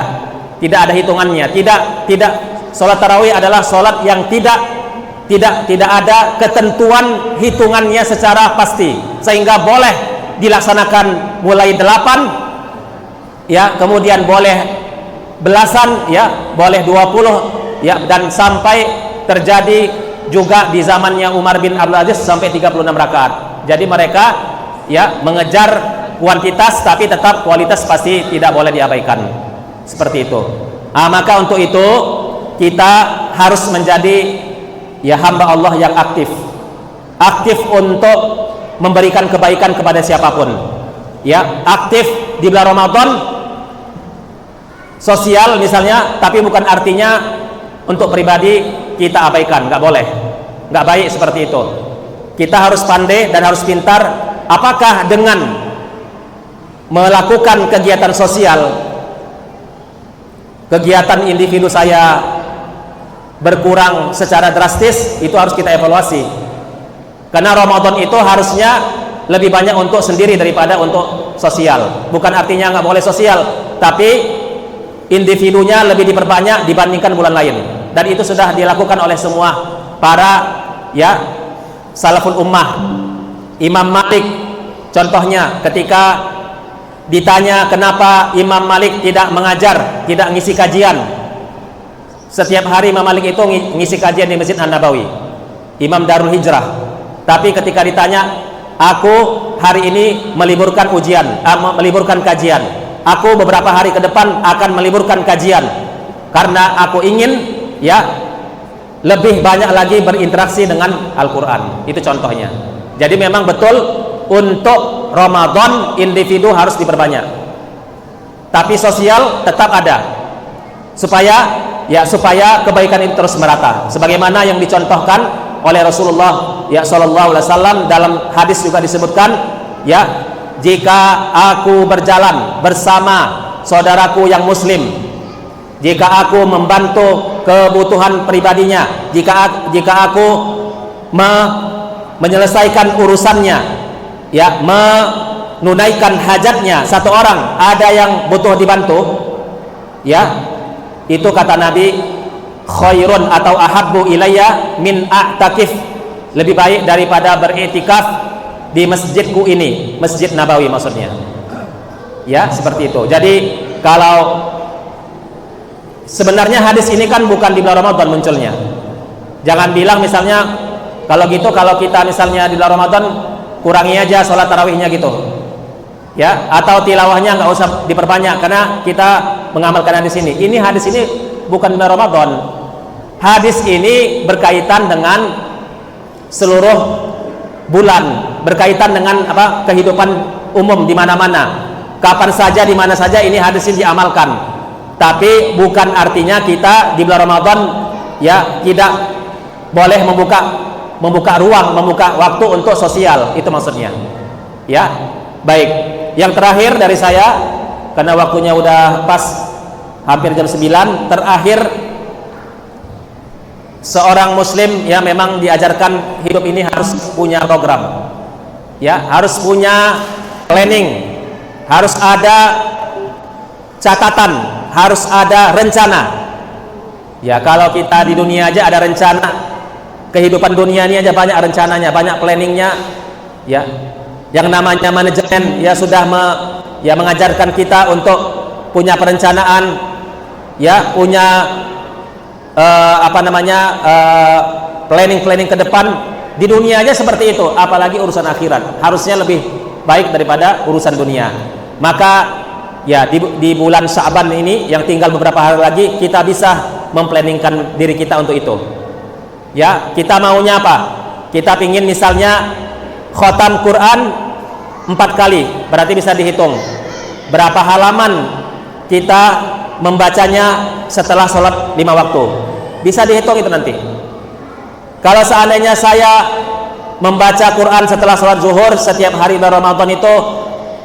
B: tidak ada hitungannya. Tidak sholat tarawih adalah sholat yang tidak ada ketentuan hitungannya secara pasti, sehingga boleh dilaksanakan mulai 8 ya, kemudian boleh belasan ya, boleh 20 ya, dan sampai terjadi juga di zamannya Umar bin Abdul Aziz sampai 36 rakaat. Jadi mereka ya mengejar kuantitas, tapi tetap kualitas pasti tidak boleh diabaikan, seperti itu. Maka untuk itu kita harus menjadi ya hamba Allah yang aktif untuk memberikan kebaikan kepada siapapun ya, aktif di bulan Ramadan, sosial misalnya, tapi bukan artinya untuk pribadi kita abaikan, nggak boleh, nggak baik seperti itu. Kita harus pandai dan harus pintar. Apakah dengan melakukan kegiatan sosial, kegiatan individu saya berkurang secara drastis? Itu harus kita evaluasi, karena Ramadan itu harusnya lebih banyak untuk sendiri daripada untuk sosial. Bukan artinya nggak boleh sosial, tapi individunya lebih diperbanyak dibandingkan bulan lain. Dan itu sudah dilakukan oleh semua para ya salaful ummah. Imam Malik contohnya, ketika ditanya kenapa Imam Malik tidak mengajar, tidak ngisi kajian, setiap hari Imam Malik itu ngisi kajian di Masjid An-Nabawi, Imam Darul Hijrah. Tapi ketika ditanya, aku hari ini meliburkan meliburkan kajian, aku beberapa hari ke depan akan meliburkan kajian, karena aku ingin ya lebih banyak lagi berinteraksi dengan Al-Quran. Itu contohnya. Jadi memang betul untuk Ramadan individu harus diperbanyak, tapi sosial tetap ada, supaya kebaikan itu terus merata, sebagaimana yang dicontohkan oleh Rasulullah ya sallallahu alaihi wasallam. Dalam hadis juga disebutkan ya, jika aku berjalan bersama saudaraku yang muslim, jika aku membantu kebutuhan pribadinya, jika aku menyelesaikan urusannya ya, menunaikan hajatnya, satu orang ada yang butuh dibantu ya, itu kata Nabi, khairun atau ahabbu ilayya min a'takif, lebih baik daripada beriktikaf di masjidku ini, Masjid Nabawi maksudnya ya, seperti itu. Jadi kalau sebenarnya hadis ini kan bukan di bulan Ramadan munculnya. Jangan bilang misalnya kalau gitu, kalau kita misalnya di bulan Ramadan kurangi aja sholat tarawihnya gitu ya, atau tilawahnya nggak usah diperbanyak karena kita mengamalkan hadis ini. Ini hadis ini bukan di bulan Ramadan. Hadis ini berkaitan dengan seluruh bulan, berkaitan dengan apa, kehidupan umum di mana-mana, kapan saja, di mana saja, ini hadis ini diamalkan. Tapi bukan artinya kita di bulan Ramadan ya tidak boleh membuka ruang, membuka waktu untuk sosial, itu maksudnya. Ya, baik. Yang terakhir dari saya, karena waktunya udah pas hampir jam 9, terakhir, seorang muslim ya memang diajarkan hidup ini harus punya program. Ya, harus punya planning, harus ada catatan, harus ada rencana. Ya, kalau kita di dunia aja ada rencana, kehidupan dunia ini aja banyak rencananya, banyak planningnya. Ya, yang namanya manajemen ya sudah mengajarkan kita untuk punya perencanaan, ya punya planning ke depan. Di dunia aja seperti itu, apalagi urusan akhirat harusnya lebih baik daripada urusan dunia. Maka ya di bulan Sya'ban ini yang tinggal beberapa hari lagi, kita bisa memplanningkan diri kita untuk itu. Ya, kita maunya apa? Kita pingin misalnya khotam Quran 4 kali, berarti bisa dihitung berapa halaman kita membacanya setelah sholat 5 waktu. Bisa dihitung itu nanti. Kalau seandainya saya membaca Quran setelah sholat zuhur setiap hari bulan Ramadan itu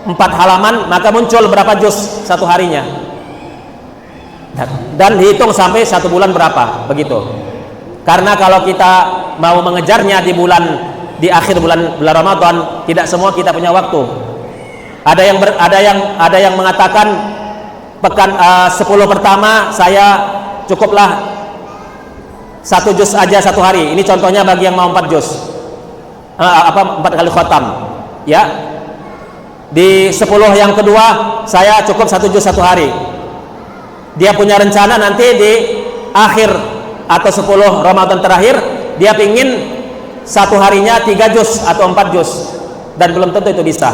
B: 4 halaman, maka muncul berapa juz satu harinya, dan dihitung sampai 1 bulan berapa, begitu. Karena kalau kita mau mengejarnya di akhir bulan Ramadan, tidak semua kita punya waktu. Ada yang mengatakan pekan 10 pertama saya cukuplah 1 juz aja 1 hari. Ini contohnya bagi yang mau 4 juz, 4 kali khotam. Ya, di 10 yang kedua saya cukup 1 juz 1 hari. Dia punya rencana nanti di akhir atau 10 Ramadan terakhir, dia pingin 1 harinya 3 juz atau 4 juz, dan belum tentu itu bisa.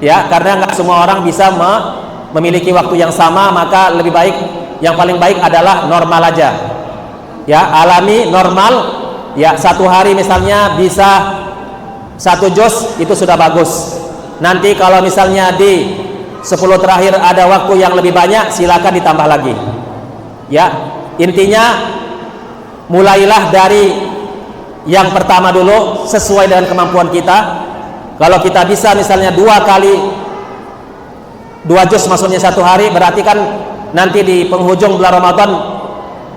B: Ya, karena nggak semua orang bisa memiliki waktu yang sama. Maka lebih baik, yang paling baik adalah normal aja. Ya, alami, normal. Ya, 1 hari misalnya bisa 1 juz, itu sudah bagus. Nanti kalau misalnya di 10 terakhir ada waktu yang lebih banyak, silakan ditambah lagi. Ya, intinya mulailah dari yang pertama dulu, sesuai dengan kemampuan kita. Kalau kita bisa misalnya 2 juz maksudnya 1 hari, berarti kan nanti di penghujung bulan Ramadan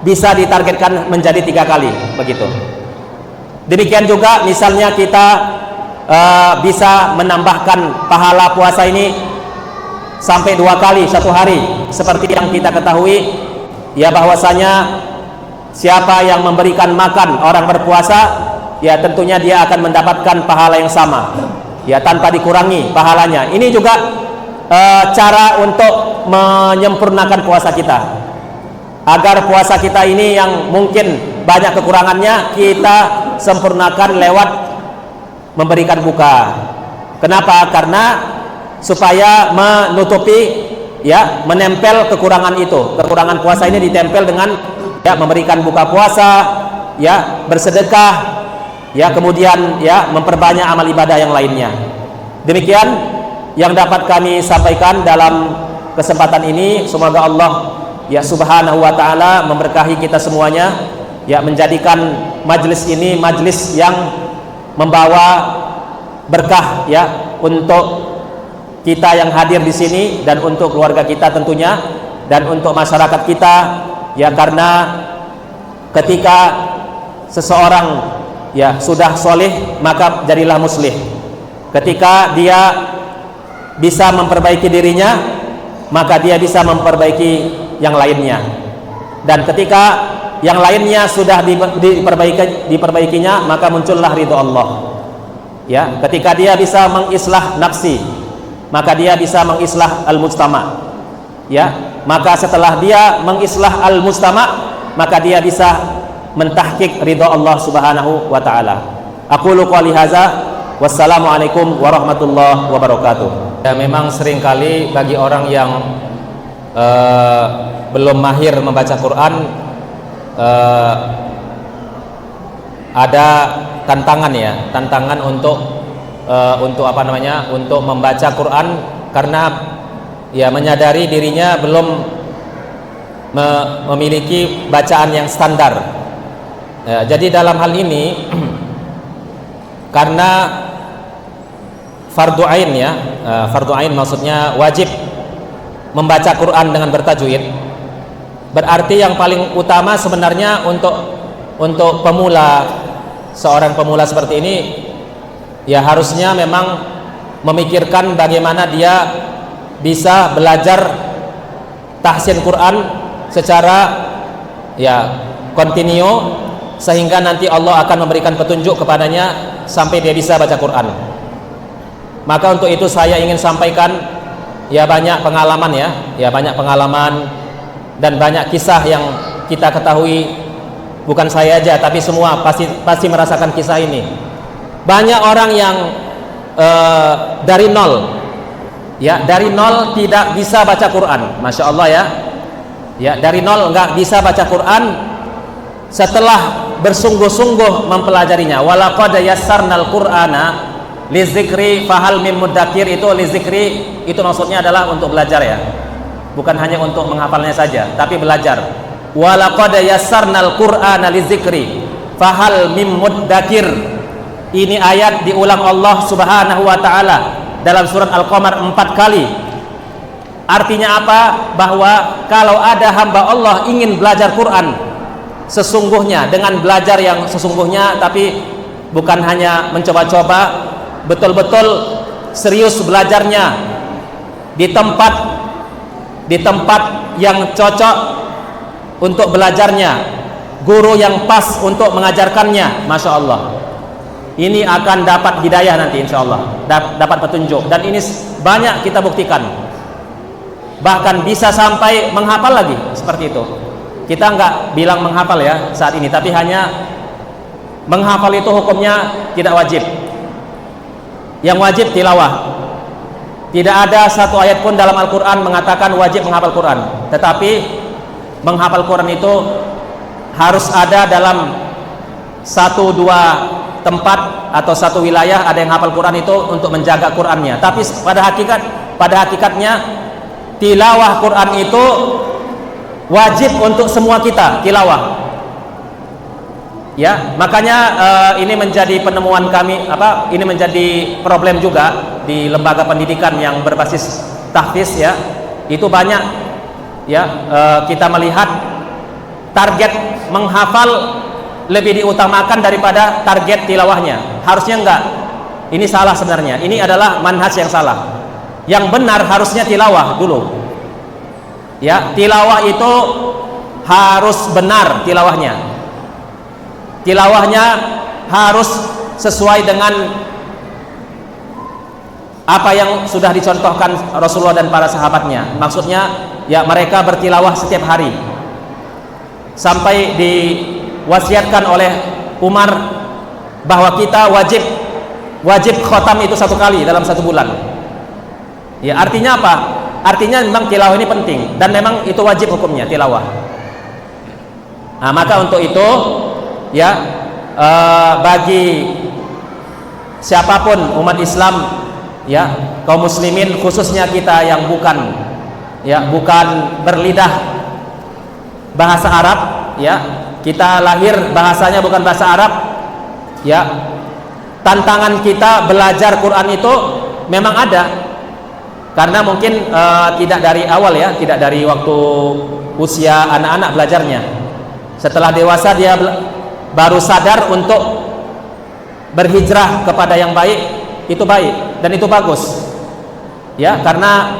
B: bisa ditargetkan menjadi 3 kali, begitu. Demikian juga misalnya kita bisa menambahkan pahala puasa ini sampai 2 kali 1 hari, seperti yang kita ketahui ya, bahwasanya siapa yang memberikan makan orang berpuasa, ya tentunya dia akan mendapatkan pahala yang sama, ya tanpa dikurangi pahalanya. Ini juga cara untuk menyempurnakan puasa kita, agar puasa kita ini yang mungkin banyak kekurangannya, kita sempurnakan lewat memberikan buka. Kenapa? Karena supaya menutupi, ya menempel kekurangan itu. Kekurangan puasa ini ditempel dengan ya memberikan buka puasa, ya bersedekah, ya kemudian ya memperbanyak amal ibadah yang lainnya. Demikian yang dapat kami sampaikan dalam kesempatan ini. Semoga Allah ya subhanahu wa ta'ala memberkahi kita semuanya, ya menjadikan majlis ini majlis yang membawa berkah ya untuk kita yang hadir di sini, dan untuk keluarga kita tentunya, dan untuk masyarakat kita, ya karena ketika seseorang ya sudah soleh, maka jadilah muslih. Ketika dia bisa memperbaiki dirinya, maka dia bisa memperbaiki yang lainnya, dan ketika yang lainnya sudah diperbaikinya, maka muncullah ridho Allah. Ya, ketika dia bisa mengislah nafsi, maka dia bisa mengislah al-mujtama. Ya, maka setelah dia mengislah al-mujtama, maka dia bisa mentahqiq ridho Allah Subhanahu wa taala. Aqulu qouli hadza, wassalamualaikum warahmatullahi wabarakatuh. Ya, memang seringkali bagi orang yang belum mahir membaca Quran,
A: ada tantangan ya, tantangan untuk apa namanya, untuk membaca Quran karena ya menyadari dirinya belum memiliki bacaan yang standar. Ya, jadi dalam hal ini karena fardu ain ya, fardu ain maksudnya wajib membaca Quran dengan bertajwid. Berarti yang paling utama sebenarnya untuk pemula, seorang pemula seperti ini ya harusnya memang memikirkan bagaimana dia bisa belajar tahsin Quran secara ya kontinu, sehingga nanti Allah akan memberikan petunjuk kepadanya sampai dia bisa baca Quran. Maka untuk itu saya ingin sampaikan ya banyak pengalaman ya banyak pengalaman dan banyak kisah yang kita ketahui, bukan saya aja tapi semua pasti merasakan kisah ini. Banyak orang yang dari nol tidak bisa baca Quran, masya Allah ya dari nol nggak bisa baca Quran. Setelah bersungguh-sungguh mempelajarinya, walaqad yassarnal Qur'ana lizikri fahal mim mudzakir, itu lizikri itu maksudnya adalah untuk belajar ya, bukan hanya untuk menghafalnya saja tapi belajar. Walaqad yassarnal Qur'ana lizikri fahal mim mudzakir, ini ayat diulang Allah Subhanahu wa taala dalam surat Al-Qamar 4 kali. Artinya apa? Bahwa kalau ada hamba Allah ingin belajar Quran sesungguhnya, dengan belajar yang sesungguhnya, tapi bukan hanya mencoba-coba, betul-betul serius belajarnya di tempat yang cocok untuk belajarnya, guru yang pas untuk mengajarkannya, masya Allah, ini akan dapat hidayah nanti insya Allah, dapat petunjuk. Dan ini banyak kita buktikan, bahkan bisa sampai menghafal lagi seperti itu. Kita nggak bilang menghafal ya saat ini, tapi hanya menghafal itu hukumnya tidak wajib. Yang wajib tilawah. Tidak ada satu ayat pun dalam Al-Quran mengatakan wajib menghafal Quran. Tetapi menghafal Quran itu harus ada dalam satu dua tempat atau satu wilayah ada yang hafal Quran itu untuk menjaga Qurannya. Tapi pada hakikatnya tilawah Quran itu wajib untuk semua kita tilawah. Ya, makanya ini menjadi penemuan kami, ini menjadi problem juga di lembaga pendidikan yang berbasis tahfiz ya. Itu banyak ya, kita melihat target menghafal lebih diutamakan daripada target tilawahnya. Harusnya enggak. Ini salah sebenarnya. Ini adalah manhaj yang salah. Yang benar harusnya tilawah dulu. Ya, tilawah itu harus benar tilawahnya. Tilawahnya harus sesuai dengan apa yang sudah dicontohkan Rasulullah dan para sahabatnya. Maksudnya ya mereka bertilawah setiap hari. Sampai diwasiatkan oleh Umar bahwa kita wajib khotam itu 1 kali dalam 1 bulan. Ya, artinya apa? Artinya memang tilawah ini penting dan memang itu wajib hukumnya tilawah. Nah, maka untuk itu ya bagi siapapun umat Islam ya, kaum muslimin khususnya kita yang bukan berlidah bahasa Arab ya, kita lahir bahasanya bukan bahasa Arab ya, tantangan kita belajar Quran itu memang ada. Karena mungkin tidak dari awal ya, tidak dari waktu usia anak-anak belajarnya. Setelah dewasa dia baru sadar untuk berhijrah kepada yang baik, itu baik dan itu bagus. Ya, karena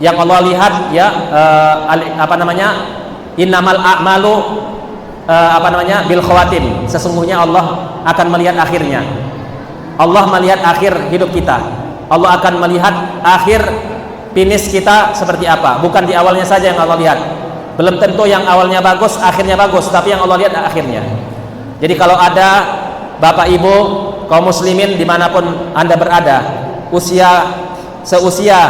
A: yang Allah lihat ya innamal a'malu bil khawatim. Sesungguhnya Allah akan melihat akhirnya. Allah melihat akhir hidup kita. Allah akan melihat akhir finish kita seperti apa, bukan di awalnya saja yang Allah lihat. Belum tentu yang awalnya bagus akhirnya bagus, tapi yang Allah lihat akhirnya. Jadi kalau ada Bapak Ibu kaum muslimin dimanapun Anda berada, seusia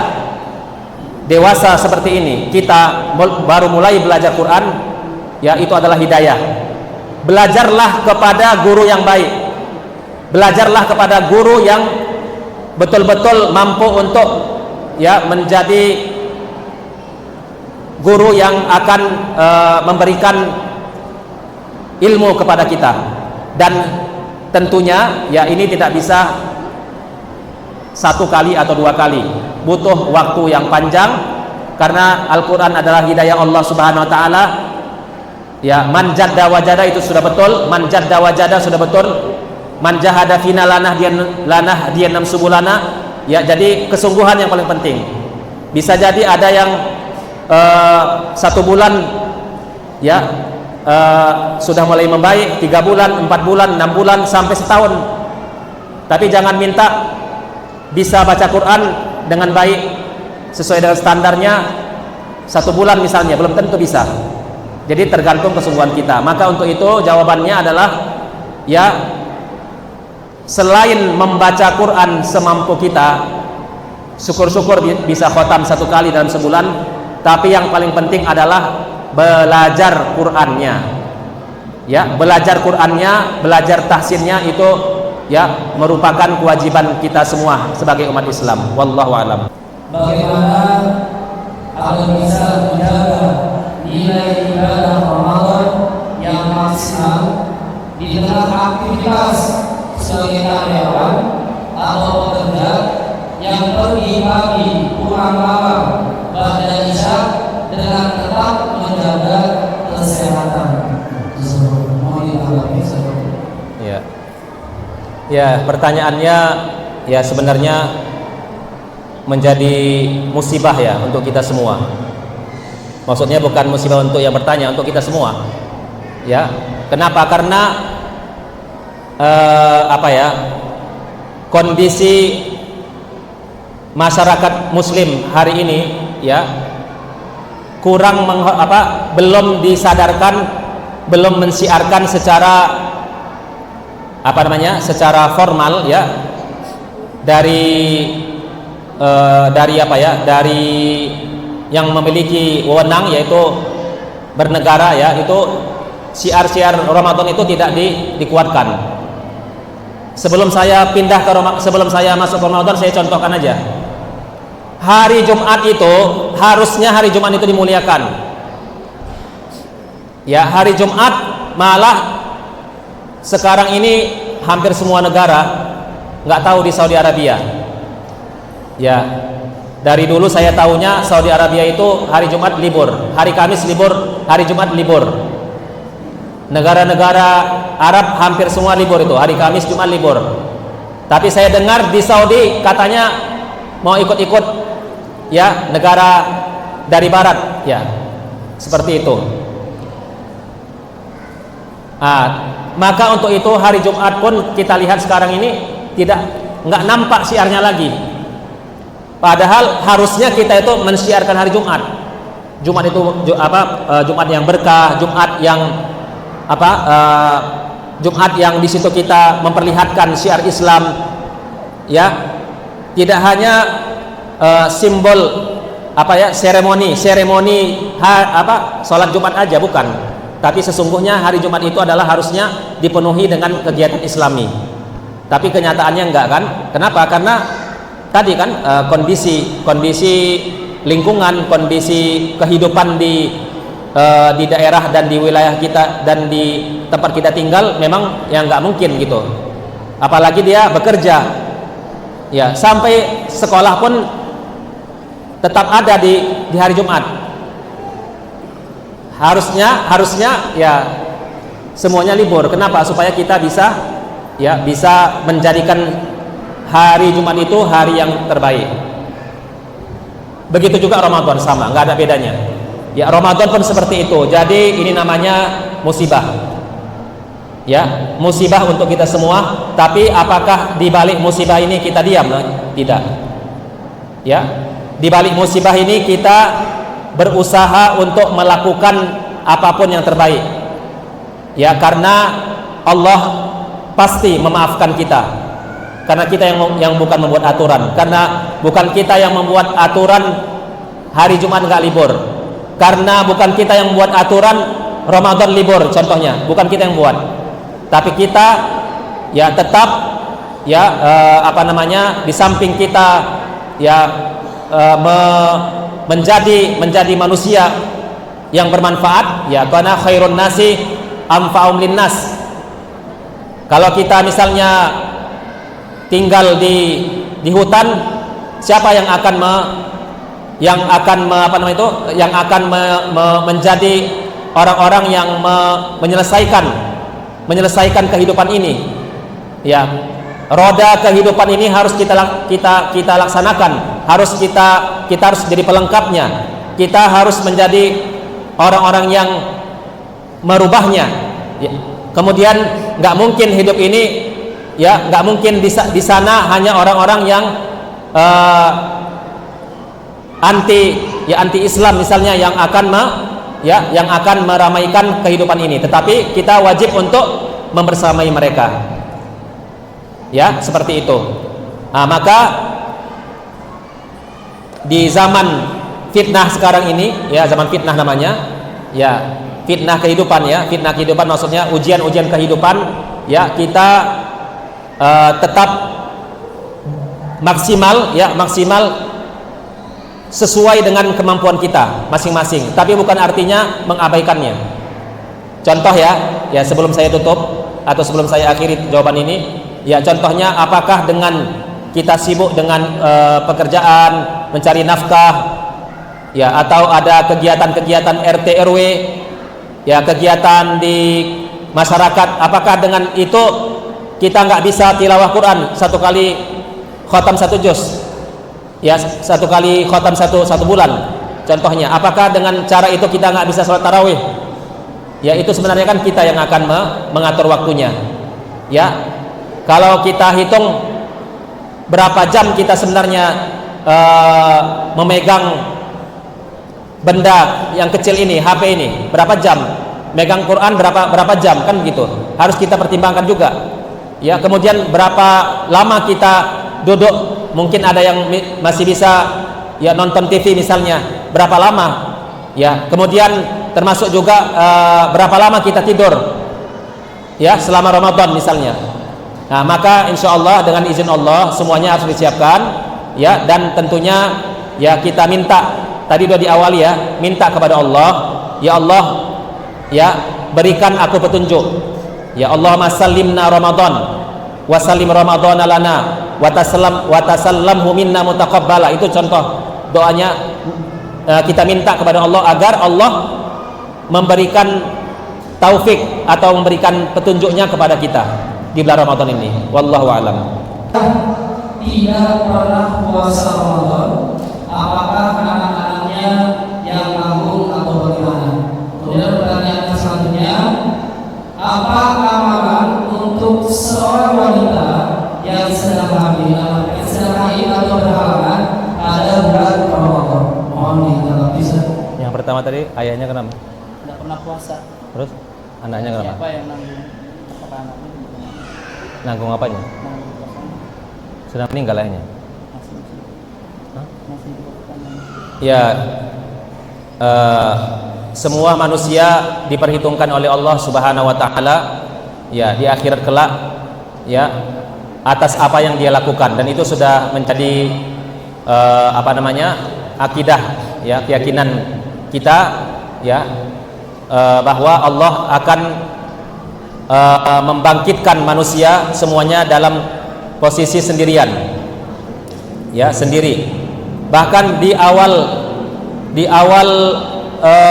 A: dewasa seperti ini, kita baru mulai belajar Quran ya, itu adalah hidayah.
B: belajarlah kepada guru yang baik, belajarlah kepada guru yang betul-betul mampu untuk ya menjadi guru yang akan memberikan ilmu kepada kita. Dan tentunya ya ini tidak bisa satu kali atau dua kali, butuh waktu yang panjang, karena Al-Quran adalah hidayah Allah Subhanahu Wa Taala. Ya, man jadda wajada itu sudah betul, man jadda wajada sudah betul, man jahada fina lanah dia 6 subulana. Ya, jadi kesungguhan yang paling penting. Bisa jadi ada yang 1 bulan ya sudah mulai membaik, 3 bulan, 4 bulan, 6 bulan, sampai setahun. Tapi jangan minta bisa baca Quran dengan baik sesuai dengan standarnya 1 bulan misalnya, belum tentu bisa. Jadi tergantung kesungguhan kita. Maka untuk itu jawabannya adalah ya, selain membaca Quran semampu kita, syukur-syukur bisa khotam 1 kali dalam sebulan, tapi yang paling penting adalah belajar Qur'annya. Ya, belajar Qur'annya, belajar tahsinnya itu ya merupakan kewajiban kita semua sebagai umat Islam. Wallahu a'lam.
C: Bagaimana agar bisa menjaga nilai ibadah Ramadan yang maksimal di tengah aktivitas sebagai karyawan atau pekerja yang pergi pagi pulang malam pada isya dengan tetap menjaga kesehatan.
B: Ya. Ya, pertanyaannya ya sebenarnya menjadi musibah ya untuk kita semua. Maksudnya bukan musibah untuk yang bertanya, untuk kita semua. Ya, kenapa? Karena kondisi masyarakat Muslim hari ini ya kurang belum disadarkan, belum mensiarkan secara secara formal ya dari yang memiliki wewenang, yaitu bernegara ya, itu syiar-syiar Ramadan itu tidak dikuatkan. Sebelum saya masuk ke Ramadan, saya contohkan aja. Hari Jumat itu harusnya hari Jumat itu dimuliakan. Ya, hari Jumat malah sekarang ini hampir semua negara, nggak tahu di Saudi Arabia. Ya, dari dulu saya tahunya Saudi Arabia itu hari Jumat libur, hari Kamis libur, hari Jumat libur. Negara-negara Arab hampir semua libur itu, hari Kamis, Jumat libur. Tapi saya dengar di Saudi katanya mau ikut-ikut ya negara dari barat ya, seperti itu. Maka untuk itu hari Jumat pun kita lihat sekarang ini nggak nampak syiarnya lagi. Padahal harusnya kita itu mensiarkan hari Jumat. Jumat itu Jumat yang berkah, Jumat yang di situ kita memperlihatkan syiar Islam. Ya, tidak hanya simbol seremoni sholat Jumat aja, bukan. Tapi sesungguhnya hari Jumat itu harusnya dipenuhi dengan kegiatan Islami. Tapi kenyataannya enggak kan? Kenapa? Karena tadi kan kondisi lingkungan, kondisi kehidupan di daerah dan di wilayah kita dan di tempat kita tinggal memang yang enggak mungkin gitu. Apalagi dia bekerja. Ya, sampai sekolah pun tetap ada di hari Jumat. Harusnya ya semuanya libur. Kenapa? Supaya kita bisa menjadikan hari Jumat itu hari yang terbaik. Begitu juga Ramadan, sama, nggak ada bedanya. Ya, Ramadan pun seperti itu. Jadi ini namanya musibah. Ya, musibah untuk kita semua. Tapi apakah di balik musibah ini kita diam? Tidak. Ya, di balik musibah ini kita berusaha untuk melakukan apapun yang terbaik. Ya, karena Allah pasti memaafkan kita. Karena kita yang bukan membuat aturan. Karena bukan kita yang membuat aturan hari Jumat nggak libur. Karena bukan kita yang membuat aturan Ramadan libur contohnya, bukan kita yang buat, tapi kita ya tetap ya di samping kita ya menjadi manusia yang bermanfaat, ya karena khairun nasi anfa'um linnas. Kalau kita misalnya tinggal di hutan, siapa yang akan menjadi orang-orang yang menyelesaikan kehidupan ini? Ya, roda kehidupan ini harus kita laksanakan, harus kita harus jadi pelengkapnya. Kita harus menjadi orang-orang yang merubahnya. Ya. Kemudian nggak mungkin hidup ini, ya nggak mungkin di sana hanya orang-orang yang anti Islam misalnya yang akan meramaikan kehidupan ini. Tetapi kita wajib untuk membersamai mereka. Ya, seperti itu. Nah, maka di zaman fitnah sekarang ini, ya zaman fitnah namanya, ya fitnah kehidupan, ya fitnah kehidupan maksudnya ujian-ujian kehidupan, ya kita tetap maksimal sesuai dengan kemampuan kita masing-masing, tapi bukan artinya mengabaikannya. Contoh ya sebelum saya tutup atau sebelum saya akhiri jawaban ini, ya contohnya apakah dengan kita sibuk dengan pekerjaan, mencari nafkah, ya atau ada kegiatan-kegiatan RT RW, ya kegiatan di masyarakat, apakah dengan itu kita nggak bisa tilawah Quran satu kali khatam satu juz, ya satu kali khatam satu bulan contohnya? Apakah dengan cara itu kita nggak bisa sholat tarawih? Ya itu sebenarnya kan kita yang akan mengatur waktunya. Ya kalau kita hitung berapa jam kita sebenarnya memegang benda yang kecil ini, HP ini, berapa jam, megang Quran berapa jam, kan gitu, harus kita pertimbangkan juga. Ya kemudian berapa lama kita duduk, mungkin ada yang masih bisa ya nonton TV misalnya, berapa lama, ya kemudian termasuk juga berapa lama kita tidur, ya selama Ramadan misalnya. Nah maka insya Allah dengan izin Allah semuanya harus disiapkan, ya dan tentunya ya kita minta, tadi sudah diawali ya, minta kepada Allah, ya Allah ya berikan aku petunjuk, ya Allahumma sallimna Ramadan wa sallim Ramadan lana wa tasallamhu minna mutaqabbala. Itu contoh doanya, kita minta kepada Allah agar Allah memberikan taufik atau memberikan petunjuknya kepada kita di bulan Ramadan ini. Wallahu a'lam.
C: Tidak pernah puasa Ramadan, apakah anak-anaknya yang nanggung atau bagaimana? Kemudian pertanyaan selanjutnya, apa amalan untuk seorang wanita yang sedang hamil atau berhalangan pada bulan Ramadan? Mohon ditanggapi.
B: Yang pertama tadi ayahnya kenapa?
D: Tidak pernah puasa.
B: Terus anaknya kenapa?
D: Siapa yang nanggung? Apakah anaknya?
B: Nanggung apanya?
D: Nanggung puasanya?
B: Sudah meninggal ayahnya?
D: Masih
B: Ya, semua manusia diperhitungkan oleh Allah Subhanahu wa taala ya di akhirat kelak, ya atas apa yang dia lakukan, dan itu sudah menjadi akidah, ya keyakinan kita, ya bahwa Allah akan membangkitkan manusia semuanya dalam posisi sendirian, ya sendiri. Bahkan di awal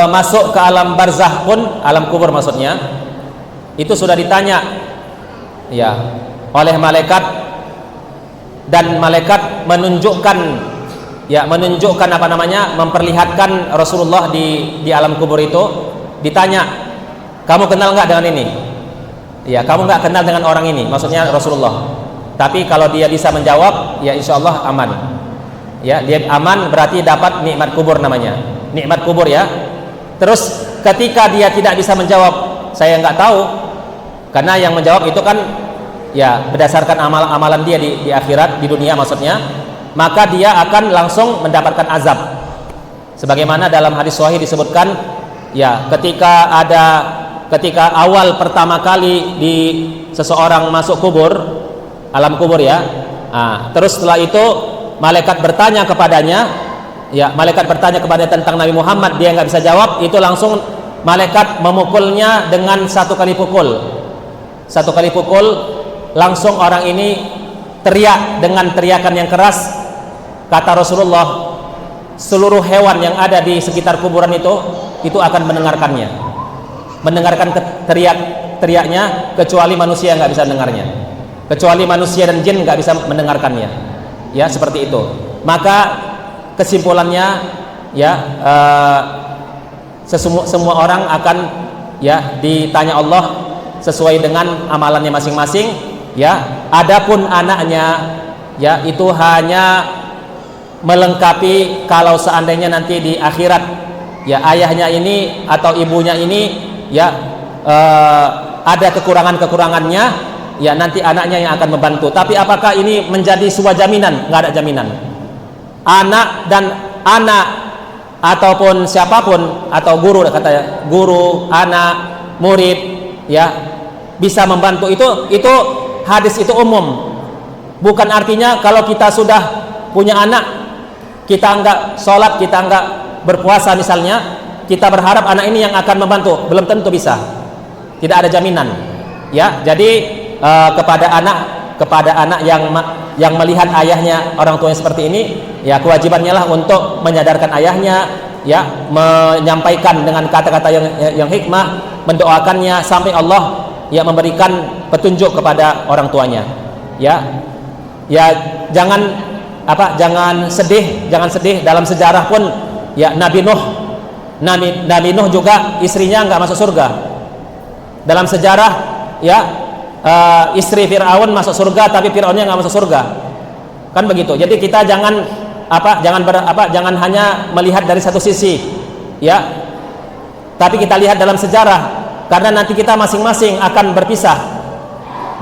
B: masuk ke alam barzah pun, alam kubur maksudnya, itu sudah ditanya ya oleh malaikat, dan malaikat menunjukkan memperlihatkan Rasulullah di alam kubur itu. Ditanya, kamu kenal nggak dengan ini? Ya, kamu nggak kenal dengan orang ini, maksudnya Rasulullah. Tapi kalau dia bisa menjawab, ya insya Allah aman. Ya, dia aman berarti dapat nikmat kubur namanya, nikmat kubur ya. Terus ketika dia tidak bisa menjawab, saya nggak tahu, karena yang menjawab itu kan ya berdasarkan amalan dia di akhirat, di dunia maksudnya, maka dia akan langsung mendapatkan azab. Sebagaimana dalam hadis sahih disebutkan, Ya, ketika awal pertama kali di seseorang masuk kubur, alam kubur ya. Terus setelah itu malaikat bertanya kepadanya, ya, malaikat bertanya kepadanya tentang Nabi Muhammad, dia nggak bisa jawab, itu langsung malaikat memukulnya dengan satu kali pukul, langsung orang ini teriak dengan teriakan yang keras. Kata Rasulullah, seluruh hewan yang ada di sekitar kuburan itu akan mendengarkannya, mendengarkan teriaknya, kecuali manusia nggak bisa mendengarnya, kecuali manusia dan jin nggak bisa mendengarkannya, ya, seperti itu. Maka kesimpulannya, ya, semua orang akan, ya, ditanya Allah sesuai dengan amalannya masing-masing, ya. Adapun anaknya, ya, itu hanya melengkapi kalau seandainya nanti di akhirat, ya, ayahnya ini atau ibunya ini, ya, ada kekurangannya, ya, nanti anaknya yang akan membantu. Tapi apakah ini menjadi sebuah jaminan? Nggak ada jaminan. Anak ataupun siapapun, atau guru, katanya guru, anak, murid, ya, bisa membantu. Itu hadis itu umum, bukan artinya kalau kita sudah punya anak, kita enggak sholat, kita enggak berpuasa misalnya, kita berharap anak ini yang akan membantu. Belum tentu bisa, tidak ada jaminan, ya. Jadi kepada anak yang melihat ayahnya, orang tuanya seperti ini, ya, kewajibannya lah untuk menyadarkan ayahnya, ya, menyampaikan dengan kata-kata yang hikmah, mendoakannya sampai Allah, ya, memberikan petunjuk kepada orang tuanya, ya. Jangan sedih dalam sejarah pun, ya, Nabi Nuh juga istrinya nggak masuk surga. Dalam sejarah, ya, istri Fir'aun masuk surga tapi Fir'aunnya nggak masuk surga, kan begitu. Jadi kita jangan hanya melihat dari satu sisi, ya, tapi kita lihat dalam sejarah, karena nanti kita masing-masing akan berpisah.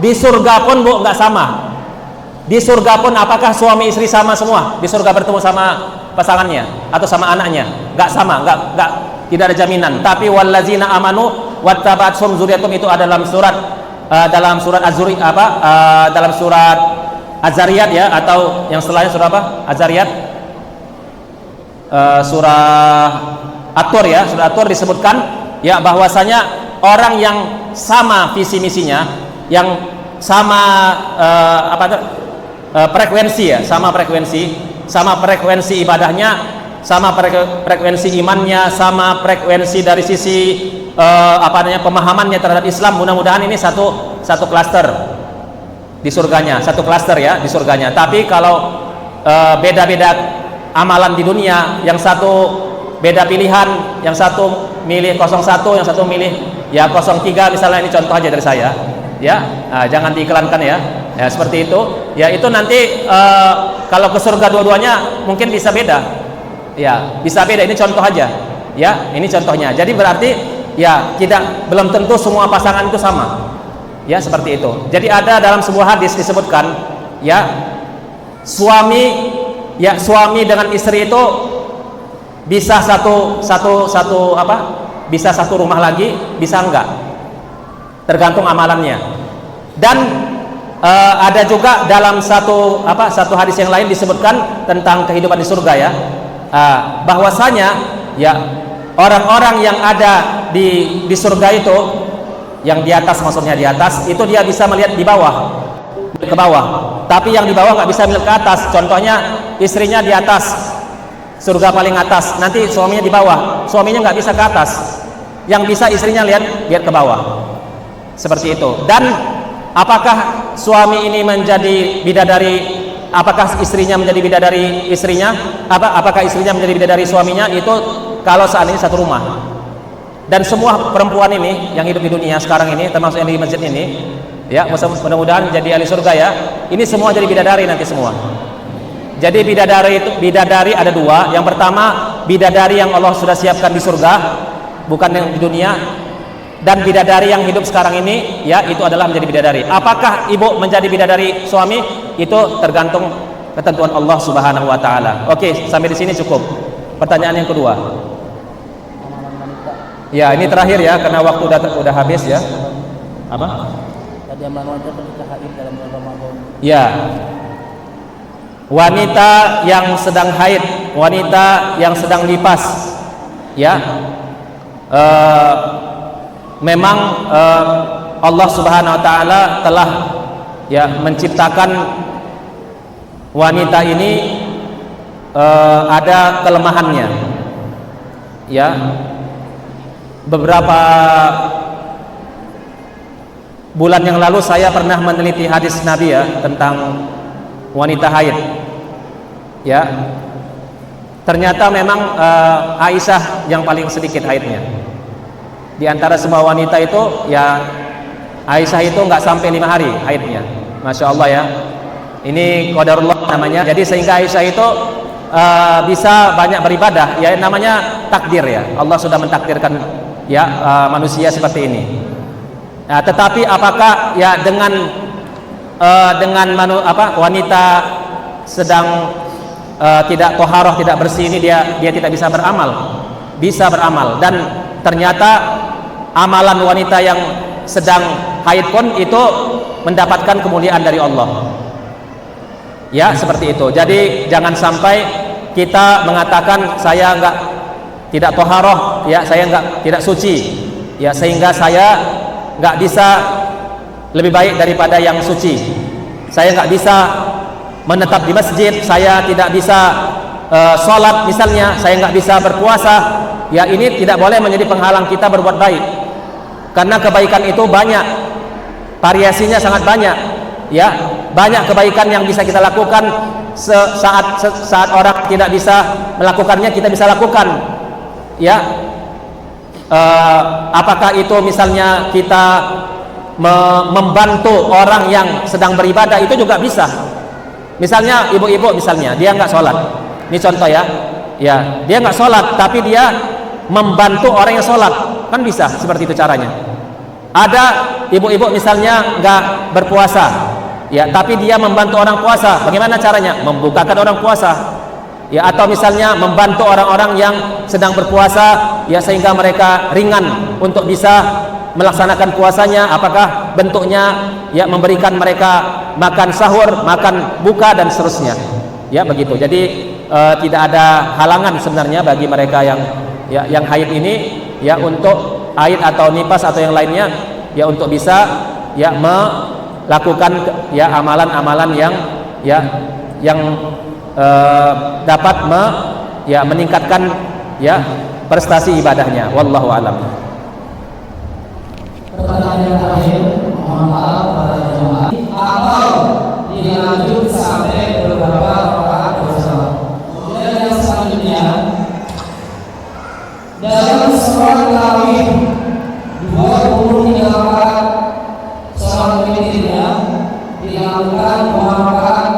B: Di surga pun, Bu, nggak sama. Di surga pun apakah suami istri sama semua? Di surga bertemu sama pasangannya atau sama anaknya? Nggak sama, nggak, tidak ada jaminan. Tapi wallazina amanu wattaba'athum dzurriyyatum, itu ada dalam surat Az-Zariyat, ya, atau yang setelahnya surah apa? Az-Zariyat, surah At-Tur, ya, surah At-Tur disebutkan, ya, bahwasanya orang yang sama visi misinya, yang sama frekuensi, ya, sama frekuensi ibadahnya, sama frekuensi imannya, sama frekuensi dari sisi pemahamannya terhadap Islam. Mudah-mudahan ini satu klaster di surganya, ya, di surganya. Tapi kalau beda-beda amalan di dunia, yang satu beda pilihan, yang satu milih 01, yang satu milih, ya, 03 misalnya, ini contoh aja dari saya, ya. Jangan diiklankan, ya, seperti itu, ya. Itu nanti kalau ke surga dua-duanya mungkin bisa beda, ya, bisa beda. Ini contoh aja, ya, ini contohnya. Jadi berarti, ya, belum tentu semua pasangan itu sama, ya, seperti itu. Jadi ada dalam sebuah hadis disebutkan, ya, suami dengan istri itu bisa bisa satu rumah lagi, bisa enggak, tergantung amalannya. Dan ada juga dalam satu hadis yang lain disebutkan tentang kehidupan di surga, ya, bahwasanya, ya, orang-orang yang ada di surga itu, yang di atas, maksudnya di atas itu, dia bisa melihat di bawah, ke bawah, tapi yang di bawah nggak bisa melihat ke atas. Contohnya istrinya di atas, surga paling atas, nanti suaminya di bawah, suaminya nggak bisa ke atas, yang bisa istrinya lihat ke bawah, seperti itu. Dan apakah suami ini menjadi bidadari, apakah istrinya menjadi bidadari istrinya, apakah istrinya menjadi bidadari suaminya, itu kalau seandainya satu rumah. Dan semua perempuan ini yang hidup di dunia sekarang ini, termasuk yang di masjid ini, ya, mudah-mudahan jadi ahli surga, ya, ini semua jadi bidadari nanti semua. Jadi bidadari ada dua. Yang pertama, bidadari yang Allah sudah siapkan di surga, bukan yang di dunia. Dan bidadari yang hidup sekarang ini, ya, itu adalah menjadi bidadari. Apakah ibu menjadi bidadari suami? Itu tergantung ketentuan Allah Subhanahu wa taala. Oke, sampai di sini cukup. Pertanyaan yang kedua.
D: Amalan wanita.
B: Ya, ini terakhir ya karena waktu udah habis ya. Apa?
D: Tadi amalan wanita ketika haid dalam bulan Ramadan.
B: Ya. Wanita yang sedang haid, wanita yang sedang nifas, ya, memang Allah Subhanahu Wa Taala telah ya menciptakan wanita ini ada kelemahannya, ya. Beberapa bulan yang lalu saya pernah meneliti hadis Nabi ya tentang wanita haid, ya. Ternyata memang Aisyah yang paling sedikit haidnya. Di antara semua wanita itu, ya Aisyah itu nggak sampai 5 hari haidnya. Masya Allah ya. Ini qadarullah namanya. Jadi sehingga Aisyah itu bisa banyak beribadah. Ya namanya takdir ya. Allah sudah mentakdirkan ya manusia seperti ini. Nah, tetapi apakah ya dengan wanita sedang tidak toharoh, tidak bersih ini dia tidak bisa beramal? Bisa beramal, dan ternyata amalan wanita yang sedang haid pun itu mendapatkan kemuliaan dari Allah. Ya, seperti itu. Jadi jangan sampai kita mengatakan saya tidak toharoh, ya saya tidak suci, ya sehingga saya nggak bisa lebih baik daripada yang suci. Saya nggak bisa menetap di masjid, saya tidak bisa sholat misalnya, saya nggak bisa berpuasa. Ya ini tidak boleh menjadi penghalang kita berbuat baik, karena kebaikan itu banyak, variasinya sangat banyak. Ya banyak kebaikan yang bisa kita lakukan saat orang tidak bisa melakukannya, kita bisa lakukan. Ya apakah itu misalnya kita membantu orang yang sedang beribadah, itu juga bisa. Misalnya ibu-ibu misalnya dia nggak sholat, ini contoh ya, ya dia nggak sholat tapi dia membantu orang yang sholat, kan bisa seperti itu caranya. Ada ibu-ibu misalnya nggak berpuasa, ya tapi dia membantu orang puasa, bagaimana caranya? Membukakan orang puasa, ya atau misalnya membantu orang-orang yang sedang berpuasa, ya sehingga mereka ringan untuk bisa melaksanakan puasanya. Apakah bentuknya? Ya memberikan mereka makan sahur, makan buka dan seterusnya. Ya begitu. Jadi tidak ada halangan sebenarnya bagi mereka yang haid ini, ya untuk haid atau nifas atau yang lainnya, ya untuk bisa ya melakukan ya amalan-amalan yang dapat meningkatkan ya prestasi ibadahnya. Wallahu a'lam.
C: Pertanyaan yang terakhir, mohon maaf pada jemaah, atau dilanjut sampai beberapa rakaat bersama. Kemudian yang selanjutnya, dalam sholat tarawih 23 rakaat, sholat witirnya dilakukan 2 rakaat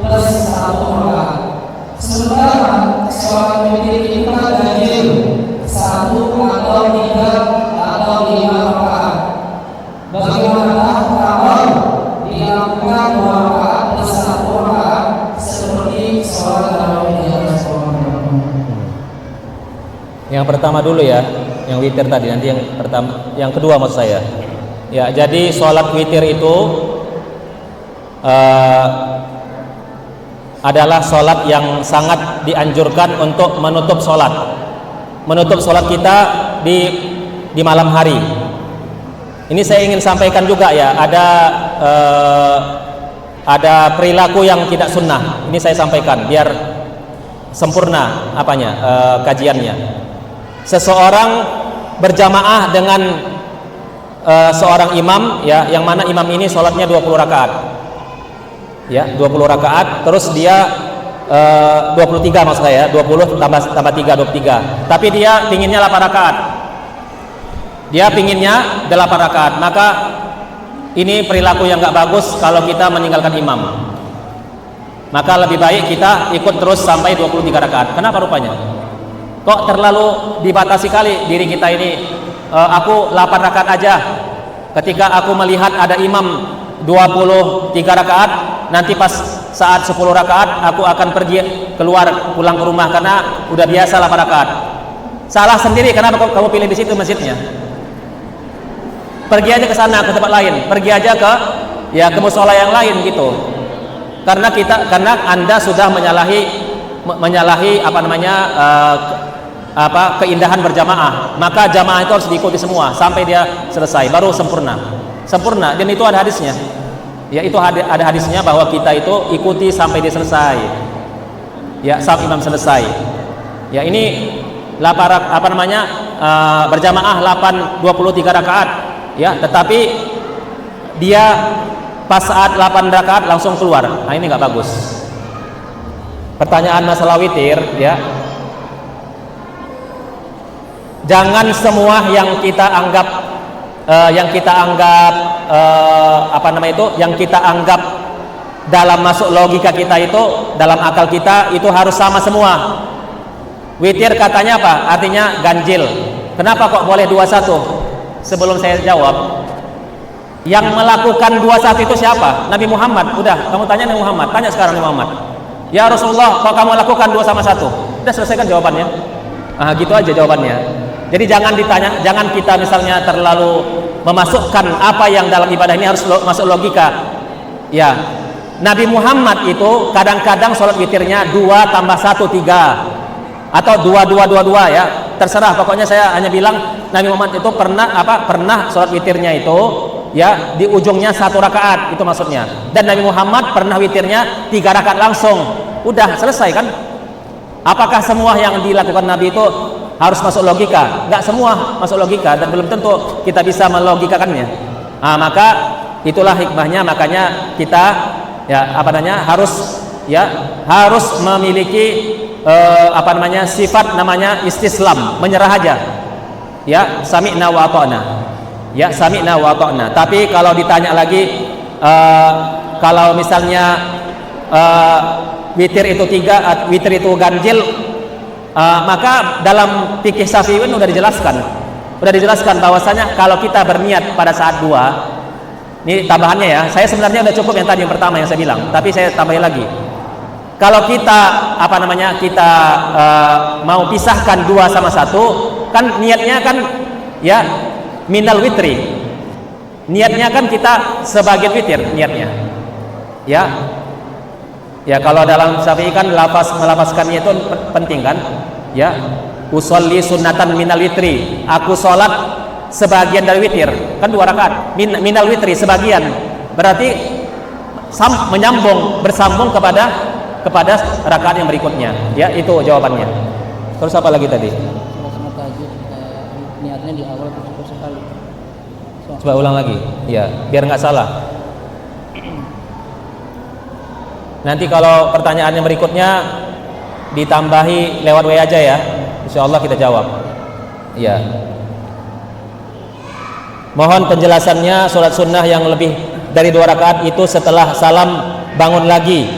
C: plus 1 rakaat. Sementara sholat witir kita ganjil 1 atau 3 atau 5 rakaat. Bagaimana kalau dilakukan 2 rakaat plus 1 rakaat seperti sholat tarawih di atas pohon?
B: Yang pertama dulu ya, yang witir tadi, nanti yang pertama, yang kedua maksud saya. Ya, jadi sholat witir itu adalah sholat yang sangat dianjurkan untuk menutup sholat kita di malam hari. Ini saya ingin sampaikan juga ya, ada perilaku yang tidak sunnah. Ini saya sampaikan biar sempurna kajiannya. Seseorang berjamaah dengan seorang imam, ya, yang mana imam ini sholatnya 20 rakaat, ya 20 rakaat, terus dia 23 maksud saya, 20 tambah 3 23. Tapi dia pinginnya 8 rakaat. Dia pinginnya 8 rakaat, maka ini perilaku yang nggak bagus kalau kita meninggalkan imam. Maka lebih baik kita ikut terus sampai 23 rakaat. Kenapa rupanya? Kok terlalu dibatasi kali diri kita ini? Aku 8 rakaat aja. Ketika aku melihat ada imam 23 rakaat, nanti pas saat 10 rakaat aku akan pergi pulang ke rumah karena udah biasa 8 rakaat. Salah sendiri, kenapa kamu pilih di situ masjidnya? Pergi aja ke sana, ke tempat lain, pergi aja ke musola yang lain gitu. Karena Anda sudah menyalahi keindahan berjamaah. Maka jamaah itu harus diikuti semua sampai dia selesai, baru sempurna. Dan itu ada hadisnya. Ya, itu ada hadisnya bahwa kita itu ikuti sampai dia selesai. Ya, sampai imam selesai. Ya, ini berjamaah 23 rakaat. Ya, tetapi dia pas saat 8 rakaat langsung keluar. Nah, ini nggak bagus. Pertanyaan masalah witir, ya. Jangan semua yang kita anggap dalam masuk logika kita itu, dalam akal kita itu harus sama semua. Witir katanya apa? Artinya ganjil. Kenapa kok boleh 21? Sebelum saya jawab, yang melakukan 21 itu siapa? Nabi Muhammad. Udah, kamu tanya Nabi Muhammad. Tanya sekarang Nabi Muhammad. Ya Rasulullah, kok kamu lakukan 2 sama 1? Udah, selesaikan jawabannya. Gitu aja jawabannya. Jadi jangan kita misalnya terlalu memasukkan apa yang dalam ibadah ini harus masuk logika. Ya, Nabi Muhammad itu kadang-kadang sholat witirnya 2 tambah 1 3 atau 2 ya, terserah. Pokoknya saya hanya bilang Nabi Muhammad itu pernah sholat witirnya itu ya di ujungnya 1 rakaat, itu maksudnya. Dan Nabi Muhammad pernah witirnya 3 rakaat langsung. Udah selesai kan? Apakah semua yang dilakukan Nabi itu harus masuk logika? Enggak semua masuk logika, dan belum tentu kita bisa melogikakannya. Maka itulah hikmahnya, makanya kita harus memiliki sifat namanya istislam, menyerah aja. Ya, sami'na wa ata'na. Ya, sami'na wa ata'na. Tapi kalau ditanya lagi, kalau misalnya witir itu 3, witir itu ganjil, maka dalam fikih Syafi'i udah dijelaskan bahwasanya kalau kita berniat pada saat 2, ini tambahannya ya. Saya sebenarnya udah cukup yang tadi yang pertama yang saya bilang, tapi saya tambahin lagi. Kalau kita mau pisahkan 2 sama 1, kan niatnya kan ya minal witri. Niatnya kan kita sebagian witir niatnya. Ya. Ya, kalau dalam Syafi'i kan melafazkannya itu penting kan? Ya. Usolli sunnatan minal witri. Aku sholat sebagian dari witir. Kan 2 rakaat. Minal witri sebagian. Berarti bersambung kepada rakaat yang berikutnya. Ya, itu jawabannya. Terus apa lagi tadi?
D: Sholat tahajud, niatnya di awal cukup sekali.
B: Coba ulang lagi. Ya, biar nggak salah. Nanti kalau pertanyaan yang berikutnya ditambahi lewat WA aja ya. Insyaallah kita jawab. Ya. Mohon penjelasannya sholat sunnah yang lebih dari 2 rakaat itu setelah salam bangun lagi.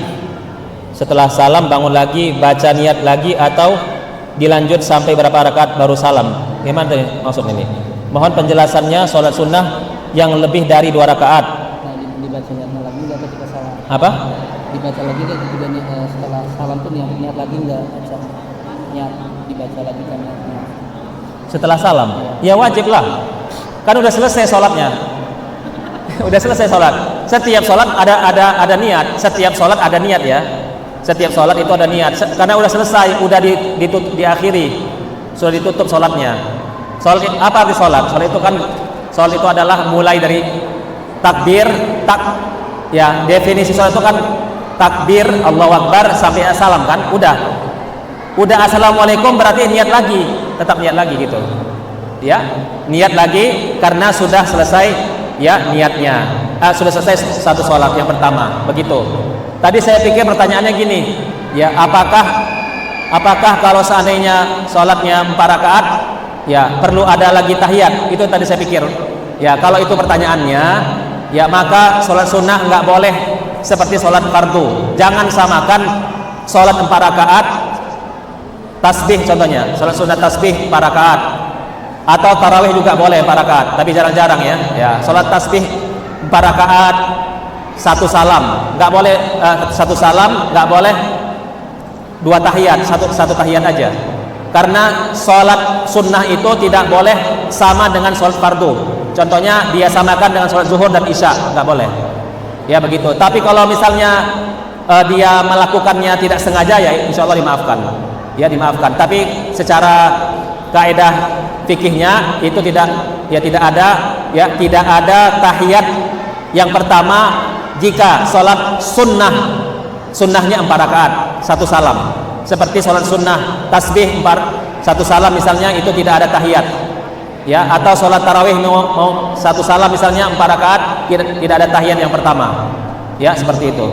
B: Setelah salam bangun lagi, baca niat lagi, atau dilanjut sampai berapa rakaat baru salam? Gimana tadi maksudnya ini? Mohon penjelasannya sholat sunnah yang lebih dari 2 rakaat.
D: Nah, dibaca niatnya lagi nggak ketika salam?
B: Apa?
D: Dibaca lagi kan ketika setelah salam tuh niat lagi nggak baca niat, dibaca lagi kan niatnya.
B: Setelah salam? Ya wajib lah. Kan udah selesai sholatnya. Udah selesai sholat. Setiap sholat ada niat. Setiap sholat ada niat ya. Setiap sholat itu ada niat. Karena udah selesai, udah diakhiri, sudah ditutup sholatnya. Sholat apa arti sholat? Sholat itu adalah mulai dari takbir, ya, definisi sholat itu kan takbir, Allahu Akbar sampai salam kan? Udah assalamualaikum berarti niat lagi, tetap niat lagi gitu. Ya, niat lagi karena sudah selesai ya niatnya. Sudah selesai satu sholat yang pertama, begitu. Tadi saya pikir pertanyaannya gini, ya, apakah kalau seandainya sholatnya 4 rakaat, ya perlu ada lagi tahiyat? Itu tadi saya pikir. Ya, kalau itu pertanyaannya, ya maka sholat sunnah nggak boleh seperti sholat fardu. Jangan samakan sholat 4 rakaat tasbih, contohnya sholat sunnah tasbih 4 rakaat, atau tarawih juga boleh 4 rakaat, tapi jarang-jarang ya. Ya, sholat tasbih 4 rakaat, 1 salam, nggak boleh 1 salam, nggak boleh 2 tahiyat, satu tahiyat aja. karena sholat sunnah itu tidak boleh sama dengan sholat fardu. Contohnya dia samakan dengan sholat zuhur dan isya, nggak boleh. Ya begitu. Tapi kalau misalnya dia melakukannya tidak sengaja, ya insya Allah dimaafkan. Ya dimaafkan. Tapi secara kaidah fikihnya itu tidak ada tahiyat yang pertama jika sholat sunnahnya 4 rakaat 1 salam. Seperti sholat sunnah tasbih 1 salam misalnya, itu tidak ada tahiyat. Ya, atau sholat tarawih mau 1 salam misalnya 4 rakaat, tidak ada tahiyat yang pertama. Ya, seperti itu.